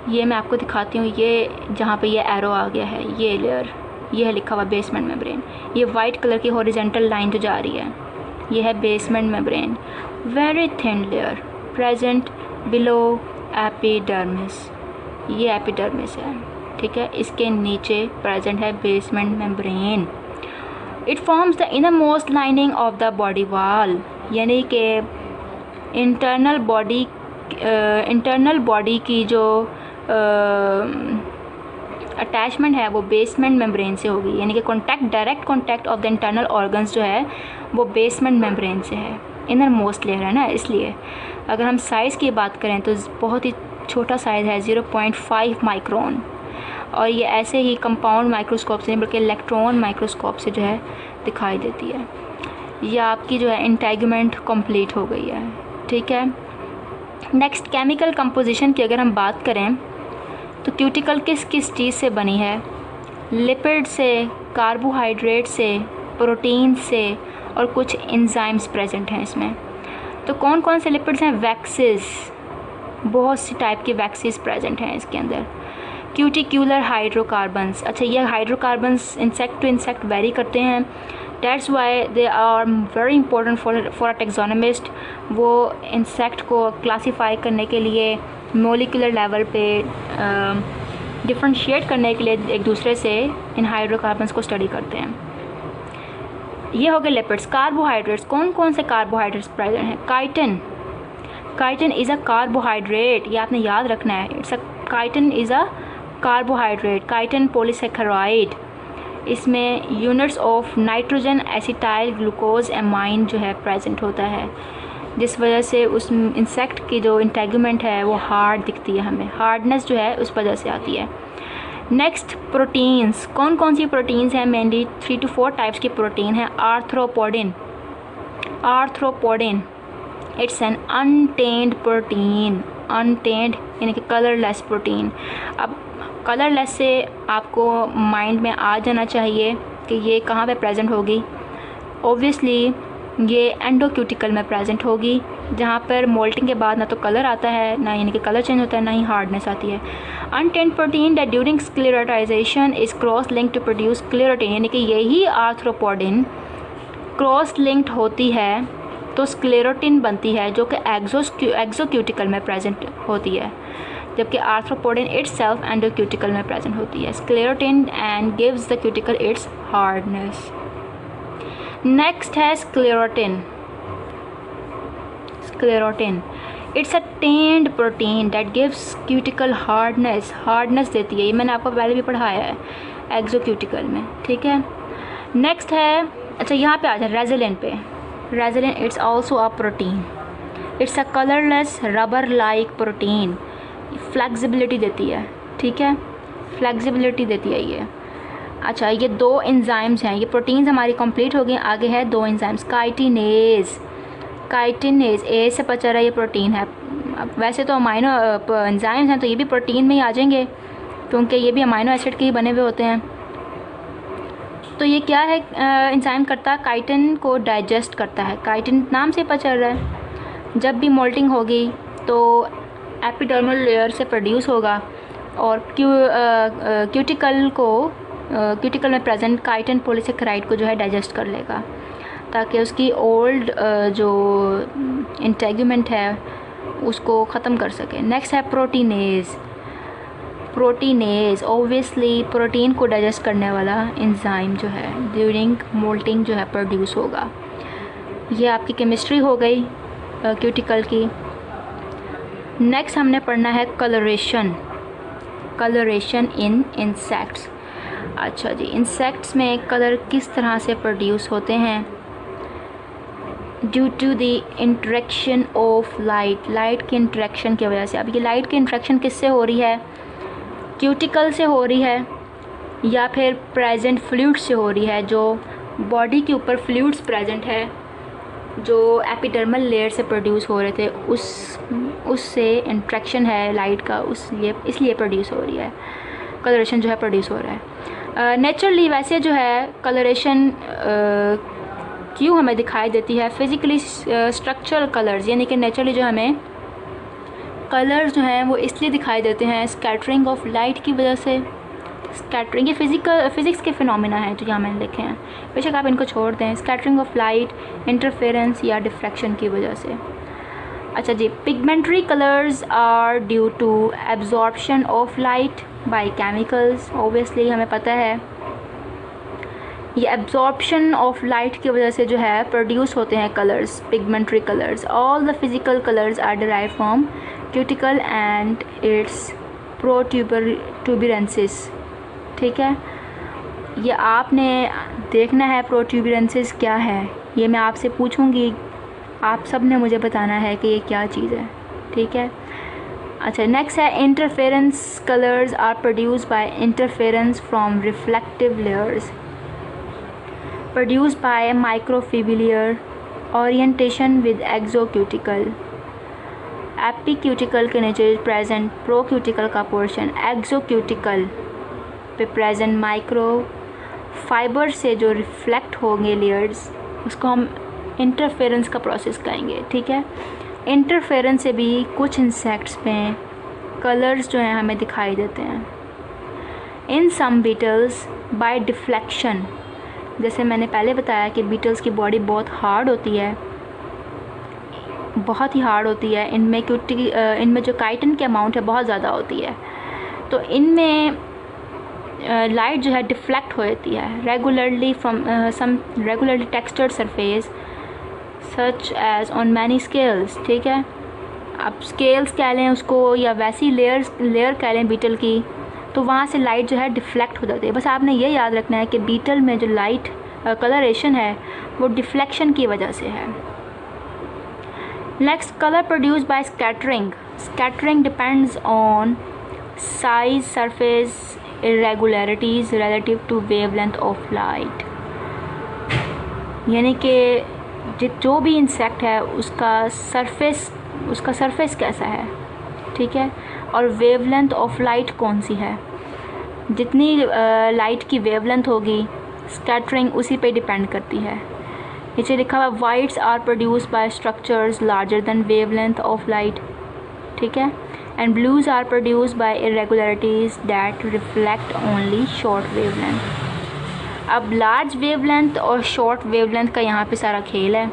ये मैं आपको दिखाती हूँ। ये जहाँ पे ये एरो आ गया है, ये लेयर, ये है लिखा हुआ बेसमेंट मेम्ब्रेन। ये वाइट कलर की हॉरिजेंटल लाइन जो जा रही है, ये है basement membrane. Very thin layer present below epidermis, ये एपिडर्मिस है। ठीक है, इसके नीचे प्रेजेंट है basement membrane. It forms the inner most lining of the body wall, यानी कि इंटरनल बॉडी की जो अटैचमेंट है वो बेसमेंट मेम्ब्रेन से होगी, यानी कि direct contact of the internal organs जो है वो बेसमेंट मेम्ब्रेन से है। इनर मोस्ट लेयर है ना, इसलिए। अगर हम साइज़ की बात करें तो बहुत ही छोटा साइज़ है, 0.5 माइक्रोन। और ये ऐसे ही कंपाउंड माइक्रोस्कोप से, बल्कि इलेक्ट्रॉन माइक्रोस्कोप से जो है दिखाई देती है। ये आपकी जो है इंटेगुमेंट कंप्लीट हो गई है। ठीक है, नेक्स्ट केमिकल कंपोजिशन की अगर हम बात करें तो क्यूटिकल किस किस चीज़ से बनी है? लिपिड से, कार्बोहाइड्रेट से, प्रोटीन से और कुछ एंजाइम्स प्रेजेंट हैं इसमें। तो कौन कौन से लिपिड्स हैं? वैक्सेस, बहुत सी टाइप के वैक्सेस प्रेजेंट हैं इसके अंदर। क्यूटिक्यूलर हाइड्रोकार्बन्स, अच्छा ये hydrocarbons insect to insect vary करते हैं, that's why they are very important for a taxonomist. वो इंसेक्ट को क्लासीफाई करने के लिए, मोलिकुलर लेवल पे डिफ्रेंशिएट करने के लिए एक दूसरे से इन हाइड्रोकार्बन्स को स्टडी करते हैं। ये हो गए लिपिड्स। कार्बोहाइड्रेट्स, कौन कौन से कार्बोहाइड्रेट्स प्रेजेंट हैं? काइटिन इज़ अ कार्बोहाइड्रेट, ये आपने याद रखना है। Chitin is a carbohydrate, chitin polysaccharide. इसमें units of nitrogen acetyl glucose amine जो है प्रेजेंट होता है, जिस वजह से उस इंसेक्ट की जो इंटेगुमेंट है वो हार्ड दिखती है हमें। हार्डनेस जो है उस वजह से आती है। नेक्स्ट प्रोटीन्स, कौन कौन सी प्रोटीन्स हैं? मेनली 3 to 4 टाइप्स की प्रोटीन है। आर्थ्रोपोडिन, इट्स एन अनटेन्ड प्रोटीन, अनटेन्ड यानी कि कलरलेस प्रोटीन। अब कलरलेस से आपको माइंड में आ जाना चाहिए कि ये कहाँ पे प्रेजेंट होगी। ऑब्वियसली ये एंडोक्यूटिकल में प्रेजेंट होगी, जहाँ पर मोल्टिंग के बाद ना तो कलर आता है, ना यानी कि कलर चेंज होता है, ना ही हार्डनेस आती है। Untanned protein that during sclerotization is cross linked to produce sclerotin, यानी कि यही आर्थ्रोपोडिन क्रॉस लिंक्ड होती है तो स्क्लेरोटिन बनती है, जो कि एक्सोक्यूटिकल में प्रेजेंट होती है, जबकि आर्थ्रोपोडिन इटसेल्फ एंडोक्यूटिकल में प्रेजेंट होती है। Sclerotin and gives the cuticle its hardness. Next है sclerotin. It's a tanned protein that gives cuticle hardness देती है। ये मैंने आपको पहले भी पढ़ाया है एक्सोक्यूटिकल में। ठीक है, नेक्स्ट है, अच्छा यहाँ पे आ जाए रेजिलिन पे। Resilin it's also a protein, it's a colourless rubber like protein, flexibility देती है। ठीक है, फ्लेक्सिबिलिटी देती है ये। अच्छा, ये 2 एंजाइम्स हैं, ये प्रोटीन्स हमारी कंप्लीट हो गई। आगे है 2 एंजाइम्स, काइटिनेज ए से पता रहा है ये प्रोटीन है। अब वैसे तो अमाइनो एंजाइम्स हैं तो ये भी प्रोटीन में ही आ जाएंगे, क्योंकि ये भी अमाइनो एसिड के ही बने हुए होते हैं। तो ये क्या है एंजाइम करता है? काइटिन को डाइजेस्ट करता है। काइटिन नाम से पता चल रहा है, जब भी मोल्टिंग होगी तो एपिडर्मल लेयर से प्रोड्यूस होगा और क्यूटिकल को क्यूटिकल में प्रेजेंट काइटिन पॉलीसेकेराइड को जो है डाइजेस्ट कर लेगा, ताकि उसकी ओल्ड जो इंटेगुमेंट है उसको ख़त्म कर सके। नेक्स्ट है प्रोटीनेज। प्रोटीनेज ऑब्वियसली प्रोटीन को डाइजेस्ट करने वाला एंजाइम जो है ड्यूरिंग मोल्टिंग जो है प्रोड्यूस होगा। ये आपकी केमिस्ट्री हो गई क्यूटिकल की। नेक्स्ट हमने पढ़ना है कलरेशन। कलरेशन इन इंसेक्ट्स। अच्छा जी, इंसेक्ट्स में कलर किस तरह से प्रोड्यूस होते हैं? Due to the interaction of light. Light की इंटरेक्शन की वजह से। अब ये लाइट की इंटरेक्शन किससे हो रही है? क्यूटिकल से हो रही है या फिर प्रेजेंट फ्लूइड से हो रही है? जो बॉडी के ऊपर फ्लूइड्स प्रेजेंट है जो एपिडर्मल लेयर से प्रोड्यूस हो रहे थे, उससे इंट्रैक्शन है लाइट का, इसलिए प्रोड्यूस हो रही है, कलरेशन जो है प्रोड्यूस हो रहा है। नेचुरली वैसे जो है कलरेशन क्यों हमें दिखाई देती है? फिज़िकली स्ट्रक्चरल कलर्स, यानी कि नेचुरली जो हमें कलर्स जो हैं वो इसलिए दिखाई देते हैं स्कैटरिंग ऑफ लाइट की वजह से। स्कैटरिंग ये फिज़िक्स के फिनोमेना हैं जो यहाँ मैंने लिखे हैं, बेशक आप इनको छोड़ दें। स्कैटरिंग ऑफ लाइट, इंटरफेरेंस या डिफ्रैक्शन की वजह से। अच्छा जी, pigmentary colours are due to absorption of light by chemicals. Obviously हमें पता है ये एब्जॉर्प्शन ऑफ लाइट की वजह से जो है प्रोड्यूस होते हैं colours, pigmentary colours. All the physical colours are derive from cuticle and its protuberances. ठीक है, ये आपने देखना है प्रोट्यूबरेंसेस क्या है, ये मैं आपसे पूछूंगी, आप सब ने मुझे बताना है कि ये क्या चीज़ है। ठीक है। अच्छा, नेक्स्ट है interference colours are produce by interference from reflective layers produced by microfibular orientation with exocuticle. Epicuticle के नीचे प्रेजेंट प्रोक्यूटिकल का पोर्शन, एक्सोक्यूटिकल पे प्रेजेंट माइक्रो फाइबर से जो रिफ्लेक्ट होंगे लेयर्स, उसको हम इंटरफेरेंस का प्रोसेस कहेंगे। ठीक है। इंटरफेरेंस से भी कुछ इंसेक्ट्स में कलर्स जो हैं हमें दिखाई देते हैं। इन सम बीटल्स बाय डिफ्लेक्शन, जैसे मैंने पहले बताया कि बीटल्स की बॉडी बहुत हार्ड होती है, बहुत ही हार्ड होती है। इनमें जो काइटिन की अमाउंट है बहुत ज़्यादा होती है, तो इनमें लाइट जो है डिफ्लेक्ट हो जाती है regularly from some regularly textured surface such as on many scales. ठीक है, अब स्केल्स कह लें उसको या वैसी लेयर कह लें बीटल की, तो वहाँ से लाइट जो है डिफ्लेक्ट हो जाती है। बस आपने ये याद रखना है कि बीटल में जो लाइट कलरेशन है वो डिफ्लेक्शन की वजह से है। Next, colour produce by scattering. Scattering depends on size, surface irregularities relative to wavelength of light. यानी कि जो भी इंसेक्ट है उसका सरफेस कैसा है, ठीक है, और वेवलेंथ ऑफ लाइट कौन सी है। जितनी लाइट की वेवलेंथ होगी स्कैटरिंग उसी पे डिपेंड करती है। नीचे लिखा हुआ whites are produce by structures larger than wavelength of light. ठीक है, and blues are produce by irregularities that reflect only short wavelength. अब लार्ज वेवलेंथ और शॉर्ट वेवलेंथ का यहाँ पे सारा खेल है।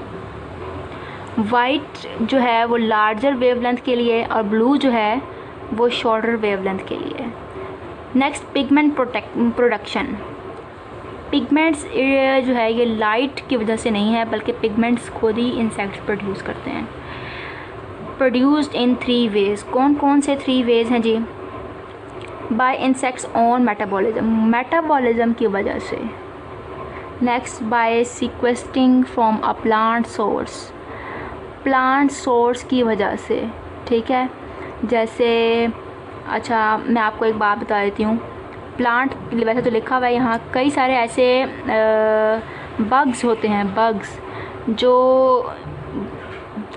वाइट जो है वो लार्जर वेवलेंथ के लिए और ब्लू जो है वो शॉर्टर वेवलेंथ के लिए। Next, pigment production. पिगमेंट्स जो है ये लाइट की वजह से नहीं है, बल्कि पिगमेंट्स खुद ही इंसेक्ट्स प्रोड्यूस करते हैं। Produced in 3 ways. कौन कौन से 3 वेज हैं जी? बाय इंसेक्ट्स ऑन मेटाबॉलिज्म की वजह से। Next, by sequestering from a plant source की वजह से। ठीक है, जैसे अच्छा मैं आपको एक बात बता देती हूँ। प्लांट वैसे तो लिखा हुआ है यहाँ, कई सारे ऐसे बग्स होते हैं, बग्स जो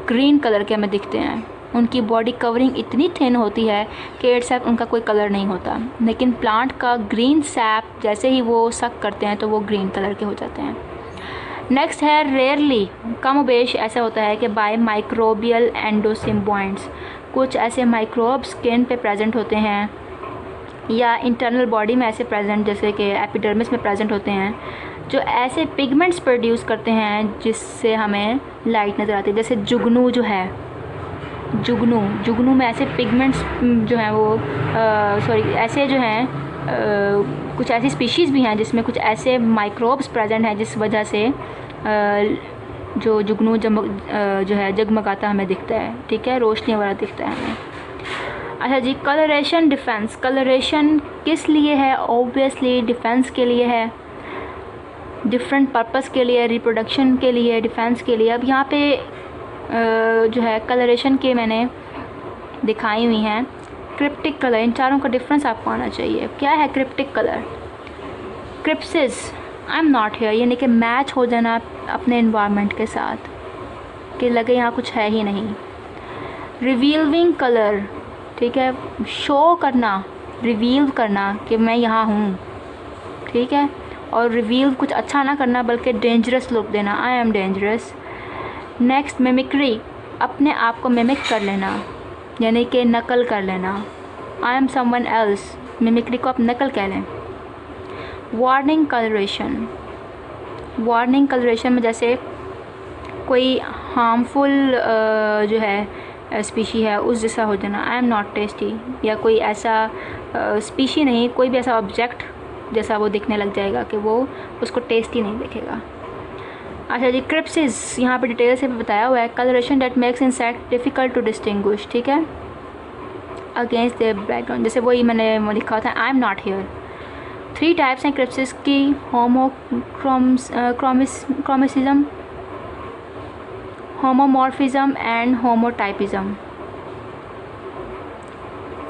ग्रीन कलर के हमें दिखते हैं। उनकी बॉडी कवरिंग इतनी थिन होती है कि इट्स उनका कोई कलर नहीं होता, लेकिन प्लांट का ग्रीन सैप जैसे ही वो सक करते हैं तो वो ग्रीन कलर के हो जाते हैं। नेक्स्ट है रेयरली, कमोबेश ऐसा होता है कि बाय माइक्रोबियल एंडोसिम्बाइट्स। कुछ ऐसे माइक्रोब स्किन पे प्रेजेंट होते हैं या इंटरनल बॉडी में ऐसे प्रेजेंट, जैसे कि एपिडर्मिस में प्रेजेंट होते हैं, जो ऐसे पिगमेंट्स प्रोड्यूस करते हैं जिससे हमें लाइट नज़र आती है। जैसे जुगनू जो है, जुगनू में ऐसे पिगमेंट्स जो हैं वो ऐसे जो हैं कुछ ऐसी स्पीशीज़ भी हैं जिसमें कुछ ऐसे माइक्रोब्स प्रेजेंट हैं जिस वजह से जो जुगनू जो है जगमगाता हमें दिखता है, ठीक है, रोशनी वाला दिखता है हमें। अच्छा जी, कलरेशन डिफेंस। कलरेशन किस लिए है? ऑब्वियसली डिफेंस के लिए है, डिफरेंट पर्पस के लिए, रिप्रोडक्शन के लिए, डिफेंस के लिए। अब यहाँ पे जो है कलरेशन के मैंने दिखाई हुई हैं। क्रिप्टिक कलर, इन चारों का डिफरेंस आपको आना चाहिए। क्या है cryptic colour? Crypsis, I am not here, यानी कि मैच हो जाना अपने इन्वायरमेंट के साथ, कि लगे यहाँ कुछ है ही नहीं। रिवीलिंग कलर, ठीक है, शो करना, रिवील करना कि मैं यहाँ हूँ, ठीक है, और रिवील कुछ अच्छा ना करना बल्कि डेंजरस लुक देना, आई एम डेंजरस। नेक्स्ट मिमिक्री, अपने आप को मिमिक कर लेना, यानी कि नकल कर लेना, आई एम समवन एल्स, मिमिक्री को आप नकल कह लें। वार्निंग कलरेशन, वार्निंग कलरेशन में जैसे कोई हार्मफुल जो है स्पीशी है उस जैसा हो जाना, आई एम नॉट टेस्टी, या कोई ऐसा स्पीशी नहीं, कोई भी ऐसा ऑब्जेक्ट जैसा वो दिखने लग जाएगा कि वो उसको टेस्टी नहीं दिखेगा। अच्छा जी, क्रिप्सिस, यहाँ पे डिटेल से बताया हुआ है। Colouration that makes insect difficult to distinguish, ठीक है, अगेंस्ट द बैकग्राउंड, जैसे वही मैंने लिखा था, I am not here. 3 types हैं क्रिप्सिस की, homochromism, homomorphism and homotypism.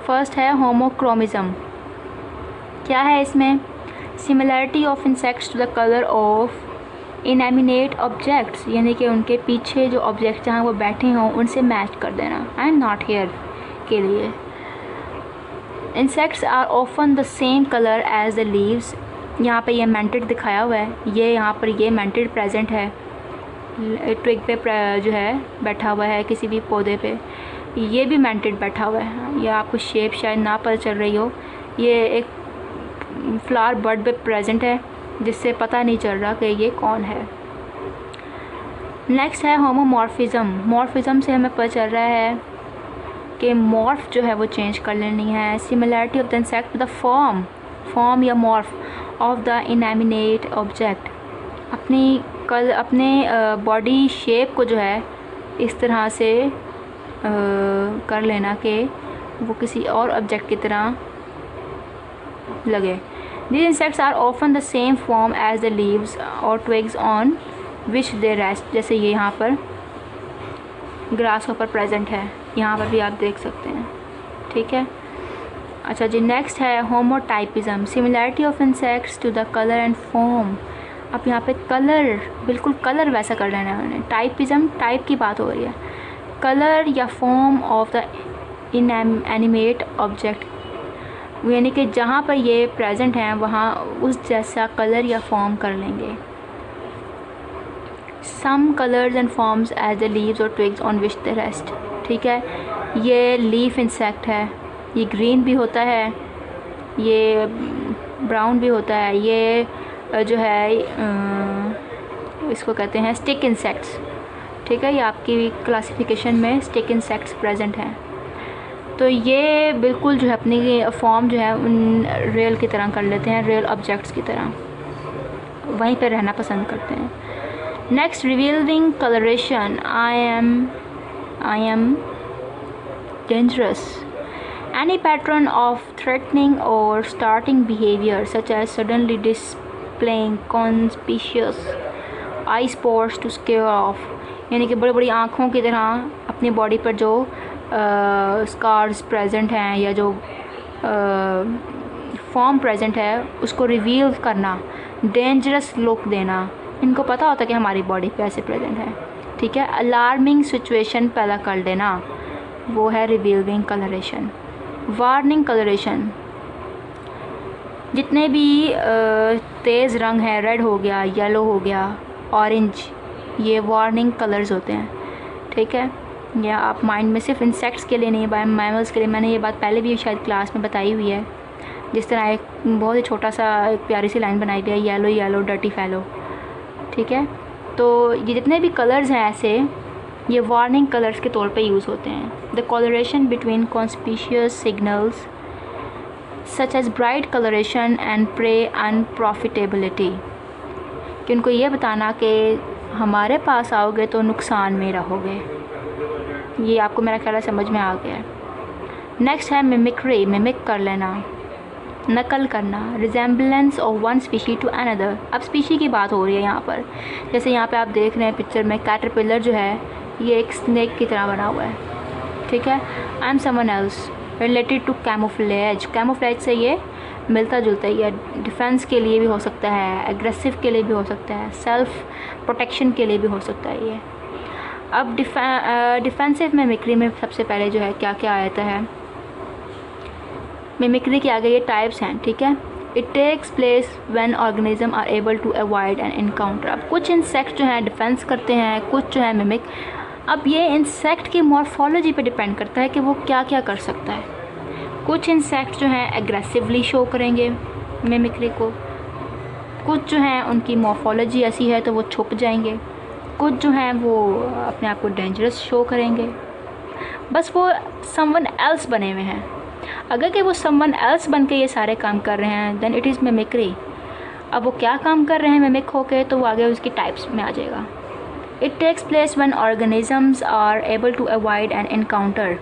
First है होमोक्रोमिज्म। क्या है इसमें? Similarity of insects to the colour of inanimate objects, यानी कि उनके पीछे जो ऑब्जेक्ट जहाँ वो बैठे हों उनसे मैच कर देना, आई एम नॉट हियर के लिए। Insects are often the same colour as the leaves, यहाँ पे ये मेंटेड दिखाया हुआ है, ये यहाँ पर ये मेंटेड प्रेजेंट है, ट्विग पे जो है बैठा हुआ है किसी भी पौधे पे, ये भी मेंटेड बैठा हुआ है। ये आपको शेप शायद ना पता चल रही हो, ये एक फ्लावर बर्ड पे प्रेजेंट है जिससे पता नहीं चल रहा कि ये कौन है। नेक्स्ट है होमोमॉर्फिज्म। मॉर्फिज्म से हमें पता चल रहा है कि मॉर्फ जो है वो चेंज कर लेनी है। Similarity of the insect to the form या morph of the inanimate object, अपने बॉडी शेप को जो है इस तरह से कर लेना कि वो किसी और ऑब्जेक्ट की तरह लगे। These insects are often the same form as the leaves or twigs on which they rest, जैसे ये यहाँ पर ग्रास हॉपर प्रेजेंट है, यहाँ पर भी आप देख सकते हैं, ठीक है। अच्छा जी, नेक्स्ट है homotypism. Similarity of insects to the colour and form. अब यहाँ पे कलर, बिल्कुल कलर वैसा कर लेना है उन्होंने। टाइपिज्म, टाइप की बात हो रही है, कलर या form of the inanimate object, यानी कि जहाँ पर ये प्रेजेंट हैं वहाँ उस जैसा कलर या फॉर्म कर लेंगे। Some colours and forms as the leaves or twigs on which the rest, ठीक है। ये लीफ इंसेक्ट है, ये ग्रीन भी होता है, ये ब्राउन भी होता है, ये जो है इसको कहते हैं स्टिक इंसेक्ट्स, ठीक है। ये आपकी क्लासिफिकेशन में स्टिक इंसेक्ट्स प्रेजेंट हैं। तो ये बिल्कुल जो है अपनी फॉर्म जो है उन रियल की तरह कर लेते हैं, रियल ऑब्जेक्ट्स की तरह, वहीं पर रहना पसंद करते हैं। Next, revealing coloration. I am dangerous. Any pattern of threatening or startling behaviour such as suddenly displaying conspicuous eye spots to scare off, यानी कि बड़ी बड़ी आँखों की तरह अपनी बॉडी पर जो स्कार्स प्रेजेंट हैं या जो फॉर्म प्रेजेंट है उसको रिवील करना, डेंजरस लुक देना, इनको पता होता है कि हमारी बॉडी पे ऐसे प्रेजेंट है, ठीक है। अलार्मिंग सिचुएशन पैदा कर देना, वो है रिवीलिंग कलरेशन। वार्निंग कलरेशन, जितने भी तेज़ रंग हैं, रेड हो गया, येलो हो गया, ऑरेंज, ये वार्निंग कलर्स होते हैं, ठीक है। या आप माइंड में सिर्फ इंसेक्ट्स के लिए नहीं, मैमल्स के लिए, मैंने ये बात पहले भी शायद क्लास में बताई हुई है, जिस तरह एक बहुत ही छोटा सा एक प्यारी सी लाइन बनाई गई है, येलो येलो डर्टी फैलो। ठीक है, तो ये जितने भी कलर्स हैं ऐसे, ये वार्निंग कलर्स के तौर पे यूज़ होते हैं। The correlation between conspicuous signals such as bright coloration and prey unprofitability, कि उनको ये बताना कि हमारे पास आओगे तो नुकसान में रहोगे। ये आपको मेरा ख्याल है समझ में आ गया है। नेक्स्ट है मिमिक्री, मिमिक कर लेना, नकल करना, resemblance of one species to another. अब स्पीशी की बात हो रही है यहाँ पर, जैसे यहाँ पे आप देख रहे हैं पिक्चर में कैटरपिलर जो है ये एक स्नेक की तरह बना हुआ है। ठीक है, I am someone else related to camouflage. Camouflage से ये मिलता जुलता ही है, डिफेंस के लिए भी हो सकता है, एग्रेसिव के लिए भी हो सकता है, सेल्फ प्रोटेक्शन के लिए भी हो सकता है ये। अब डिफेंसिव मिमिक्री में सबसे पहले जो है क्या क्या आता है, मिमिक्री के आगे ये टाइप्स हैं। ठीक है, it takes place when organism are able to avoid an encounter. अब कुछ इंसेक्ट जो हैं डिफेंस करते हैं, कुछ जो है मिमिक। अब ये इंसेक्ट की मॉर्फोलॉजी पे डिपेंड करता है कि वो क्या क्या कर सकता है। कुछ इंसेक्ट जो हैं एग्रेसिवली शो करेंगे मिमिक्री को, कुछ जो हैं उनकी मॉर्फोलॉजी ऐसी है तो वो छुप जाएंगे, कुछ जो हैं वो अपने आप को डेंजरस शो करेंगे, बस वो समवन एल्स बने हुए हैं। अगर कि वो समवन एल्स बन के ये सारे काम कर रहे हैं देन इट इज़ मिमिक्री। अब वो क्या काम कर रहे हैं मिमिक होके, तो वो आगे उसकी टाइप्स में आ जाएगा। It takes place when organisms are able to avoid an encounter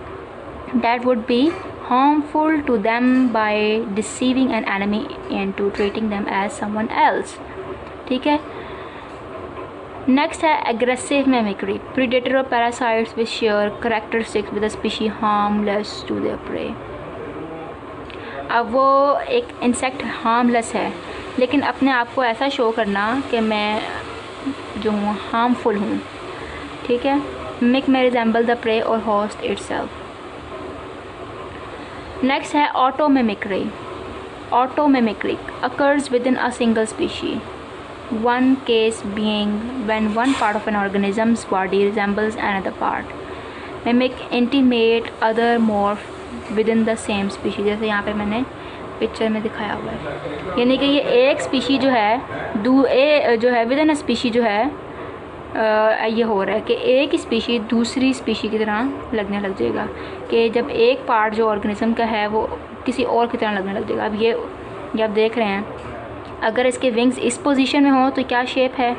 that would be harmful to them by deceiving an enemy into treating them as someone else। ठीक है, नेक्स्ट है एग्रेसिव मिमिक्री, प्रीडेटर और parasites which share characteristics with the species harmless to their prey. अब वो एक insect harmless है लेकिन अपने आप को ऐसा शो करना कि मैं जो हूँ हार्मफुल हूँ। ठीक है, मिमिक में रिजेंबल द प्रे और होस्ट इटसेल्फ। नेक्स्ट है auto mimicry. Auto mimicry occurs within a single species, one case being when one part of an organism's body resembles another part. Mimic intimate other morph within the same species, जैसे यहाँ पे मैंने picture में दिखाया हुआ है। यानी कि ये एक स्पीशी जो है जो है विदिन अ स्पीशी जो है ये हो रहा है कि एक स्पीशी दूसरी स्पीशी की तरह लगने लग जाएगा, कि जब एक पार्ट जो ऑर्गेनिज्म का है वो किसी और की तरह लगने लग जाएगा। अब ये आप देख रहे हैं, अगर इसके विंग्स इस पोजीशन में हों तो क्या शेप है,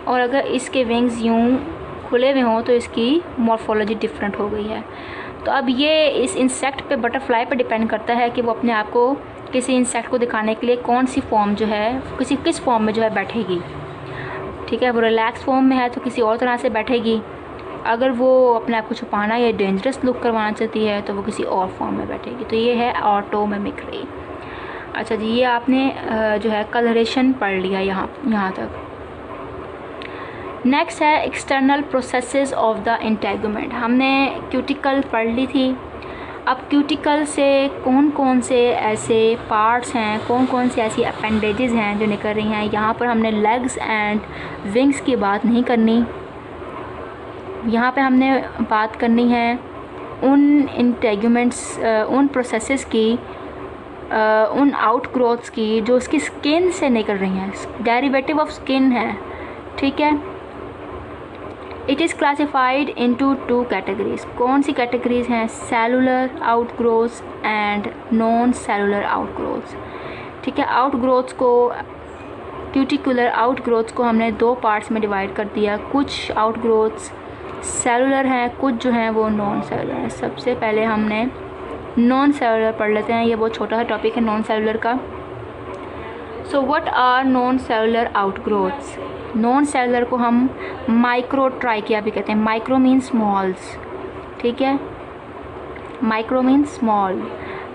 और अगर इसके विंग्स यूं खुले हुए हों तो इसकी मॉर्फोलॉजी डिफरेंट हो गई है। तो अब ये इस इंसेक्ट पे, बटरफ्लाई पे डिपेंड करता है कि वो अपने आप को किसी इंसेक्ट को दिखाने के लिए कौन सी फॉर्म जो है किस फॉर्म में जो है बैठेगी। ठीक है, वो रिलैक्स फॉर्म में है तो किसी और तरह से बैठेगी, अगर वो अपने आप को छुपाना या डेंजरस लुक करवाना चाहती है तो वो किसी और फॉर्म में बैठेगी। तो ये है ऑटो मिमिक्री। अच्छा जी, ये आपने जो है कलरेशन पढ़ लिया यहाँ तक। नेक्स्ट है external processes of the integument. हमने क्यूटिकल पढ़ ली थी। अब क्यूटिकल से कौन कौन से ऐसे पार्ट्स हैं, कौन कौन सी ऐसी अपेंडेजेस हैं जो निकल रही हैं। यहाँ पर हमने लेग्स एंड विंग्स की बात नहीं करनी, यहाँ पे हमने बात करनी है उन इंटेगुमेंट्स, उन प्रोसेसेस की, उन आउटग्रोथ्स की जो उसकी स्किन से निकल रही हैं, डेरिवेटिव ऑफ स्किन है। ठीक है, it is classified into 2 categories. कौन सी कैटेगरीज हैं? Cellular outgrowths and non cellular outgrowths. ठीक है, आउटग्रोथ्स को, क्यूटिकुलर आउटग्रोथ्स को हमने 2 पार्ट्स में डिवाइड कर दिया। कुछ आउटग्रोथ्स सेलुलर हैं, कुछ जो हैं वो नॉन सेलुलर हैं। सबसे पहले हमने नॉन सेलुलर पढ़ लेते हैं, ये बहुत छोटा सा टॉपिक है नॉन सेलुलर का। So what are non cellular outgrowths? Non cellular को हम माइक्रोट्राइकिया भी कहते हैं। Micro mean smalls. ठीक है, माइक्रो मीन स्मॉल।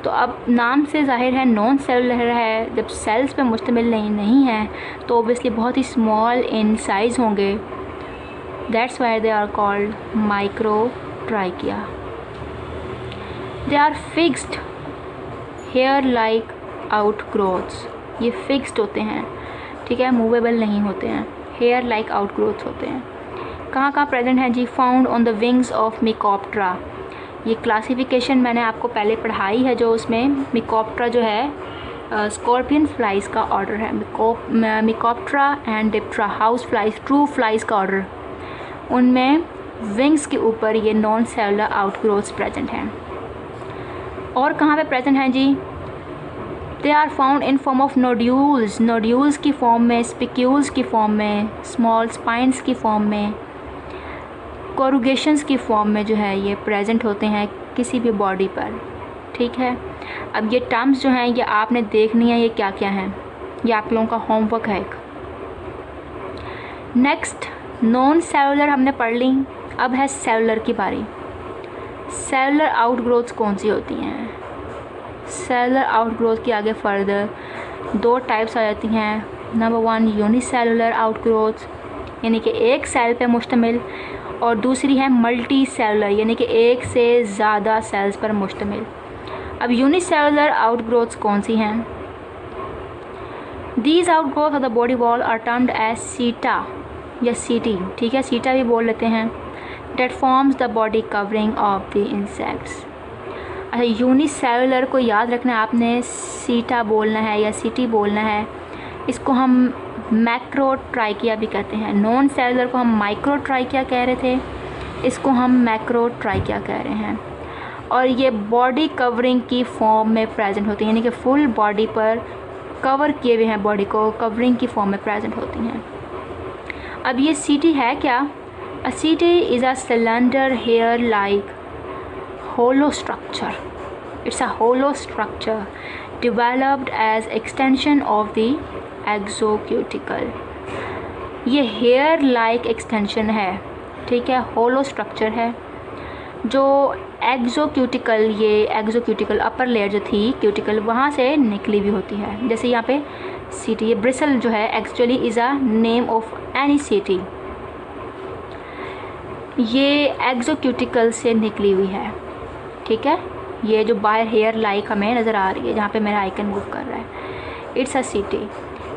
तो अब नाम से जाहिर है नॉन सेलुलर है, जब सेल्स पे मुश्तमिल नहीं है तो ऑब्वियसली बहुत ही स्मॉल इन साइज होंगे। That's why they are called microtrichia. They are fixed hair like outgrowths. ये फिक्स्ड होते हैं, ठीक है, मूवेबल नहीं होते हैं, हेयर लाइक आउटग्रोथ होते हैं। कहाँ प्रेजेंट हैं जी? Found on the wings of Mecoptera. ये क्लासिफिकेशन मैंने आपको पहले पढ़ाई है, जो उसमें मिकोप्टरा जो है स्कॉर्पियन फ्लाइज का ऑर्डर है, Mecoptera and Diptera house flies, true flies का ऑर्डर, उनमें विंग्स के ऊपर ये नॉन सेलुलर आउटग्रोथ्स प्रेजेंट हैं। और कहाँ पे प्रेजेंट हैं जी? They are found in form of nodules, nodules की फॉर्म में, स्पिक्यूल्स की फॉर्म में, स्मॉल स्पाइंस की फॉर्म में, कोरुगेशंस की फॉर्म में जो है ये प्रेजेंट होते हैं किसी भी बॉडी पर। ठीक है, अब ये टर्म्स जो हैं ये आपने देखनी है, ये क्या क्या हैं, ये आप लोगों का होमवर्क है एक। नेक्स्ट, नॉन सेलुलर हमने पढ़ ली, अब है सेलुलर की बारी। सेलुलर आउटग्रोथ्स कौन सी होती हैं? सेलुलर आउटग्रोथ के आगे फर्दर दो टाइप्स आ जाती हैं। नंबर 1 यूनिसेलुलर आउटग्रोथ, यानी कि एक सेल पे मुश्तमिल, और दूसरी है मल्टी सेलुलर, यानी कि एक से ज़्यादा सेल्स पर मुश्तमिल। अब यूनिसेलुलर आउटग्रोथ्स कौन सी हैं? These outgrowth of the body wall are termed as seta या सीटी, ठीक है, सीटा भी बोल लेते हैं, that forms the body covering of the insects. अच्छा, यूनिसेलुलर को याद रखना है आपने, सीटा बोलना है या सीटी बोलना है। इसको हम मैक्रोट्राइकिया भी कहते हैं। नॉन सेलुलर को हम माइक्रोट्राइकिया कह रहे थे, इसको हम मैक्रोट्राइकिया कह रहे हैं। और ये बॉडी कवरिंग की फॉर्म में प्रेजेंट होती हैं, यानी कि फुल बॉडी पर कवर किए हुए हैं, बॉडी को कवरिंग की फॉर्म में प्रेजेंट होती हैं। अब ये सीटी है क्या? A setae is a cylinder hair like hollow structure. It's a hollow structure developed as extension of the exocuticle. ये hair like extension है, ठीक है, hollow structure है जो exocuticle, ये exocuticle अपर लेयर जो थी क्यूटिकल वहाँ से निकली भी होती है। जैसे यहाँ पे सीटी, ये ब्रिसल जो है actually is a name of any सीटी, ये एक्सोक्यूटिकल से निकली हुई है। ठीक है, ये जो बाहर हेयर लाइक हमें नज़र आ रही है, जहाँ पे मेरा आइकन मूव कर रहा है, it's a setae.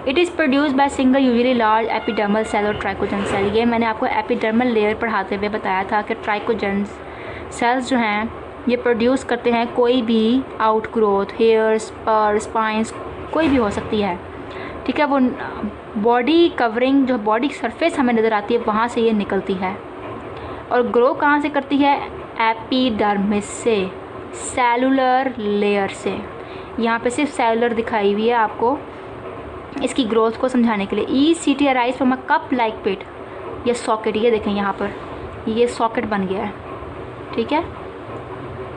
It is produced by single usually large epidermal cell और ट्राइकोजन सेल। ये मैंने आपको एपिडर्मल लेयर पढ़ाते हुए बताया था कि ट्राइकोजन सेल्स जो हैं ये प्रोड्यूस करते हैं कोई भी आउटग्रोथ, हेयर्स, पर, स्पाइंस, कोई भी हो सकती है। ठीक है, वो बॉडी कवरिंग जो बॉडी सरफेस हमें नज़र आती है वहाँ से ये निकलती है। और ग्रो कहाँ से करती है? एपिडर्मिस से, सेलुलर लेयर से। यहाँ पे सिर्फ सेलुलर दिखाई हुई है आपको इसकी ग्रोथ को समझाने के लिए। E C T arise from a cup like pit, ये सॉकेट, ये देखें यहाँ पर ये सॉकेट बन गया है। ठीक है,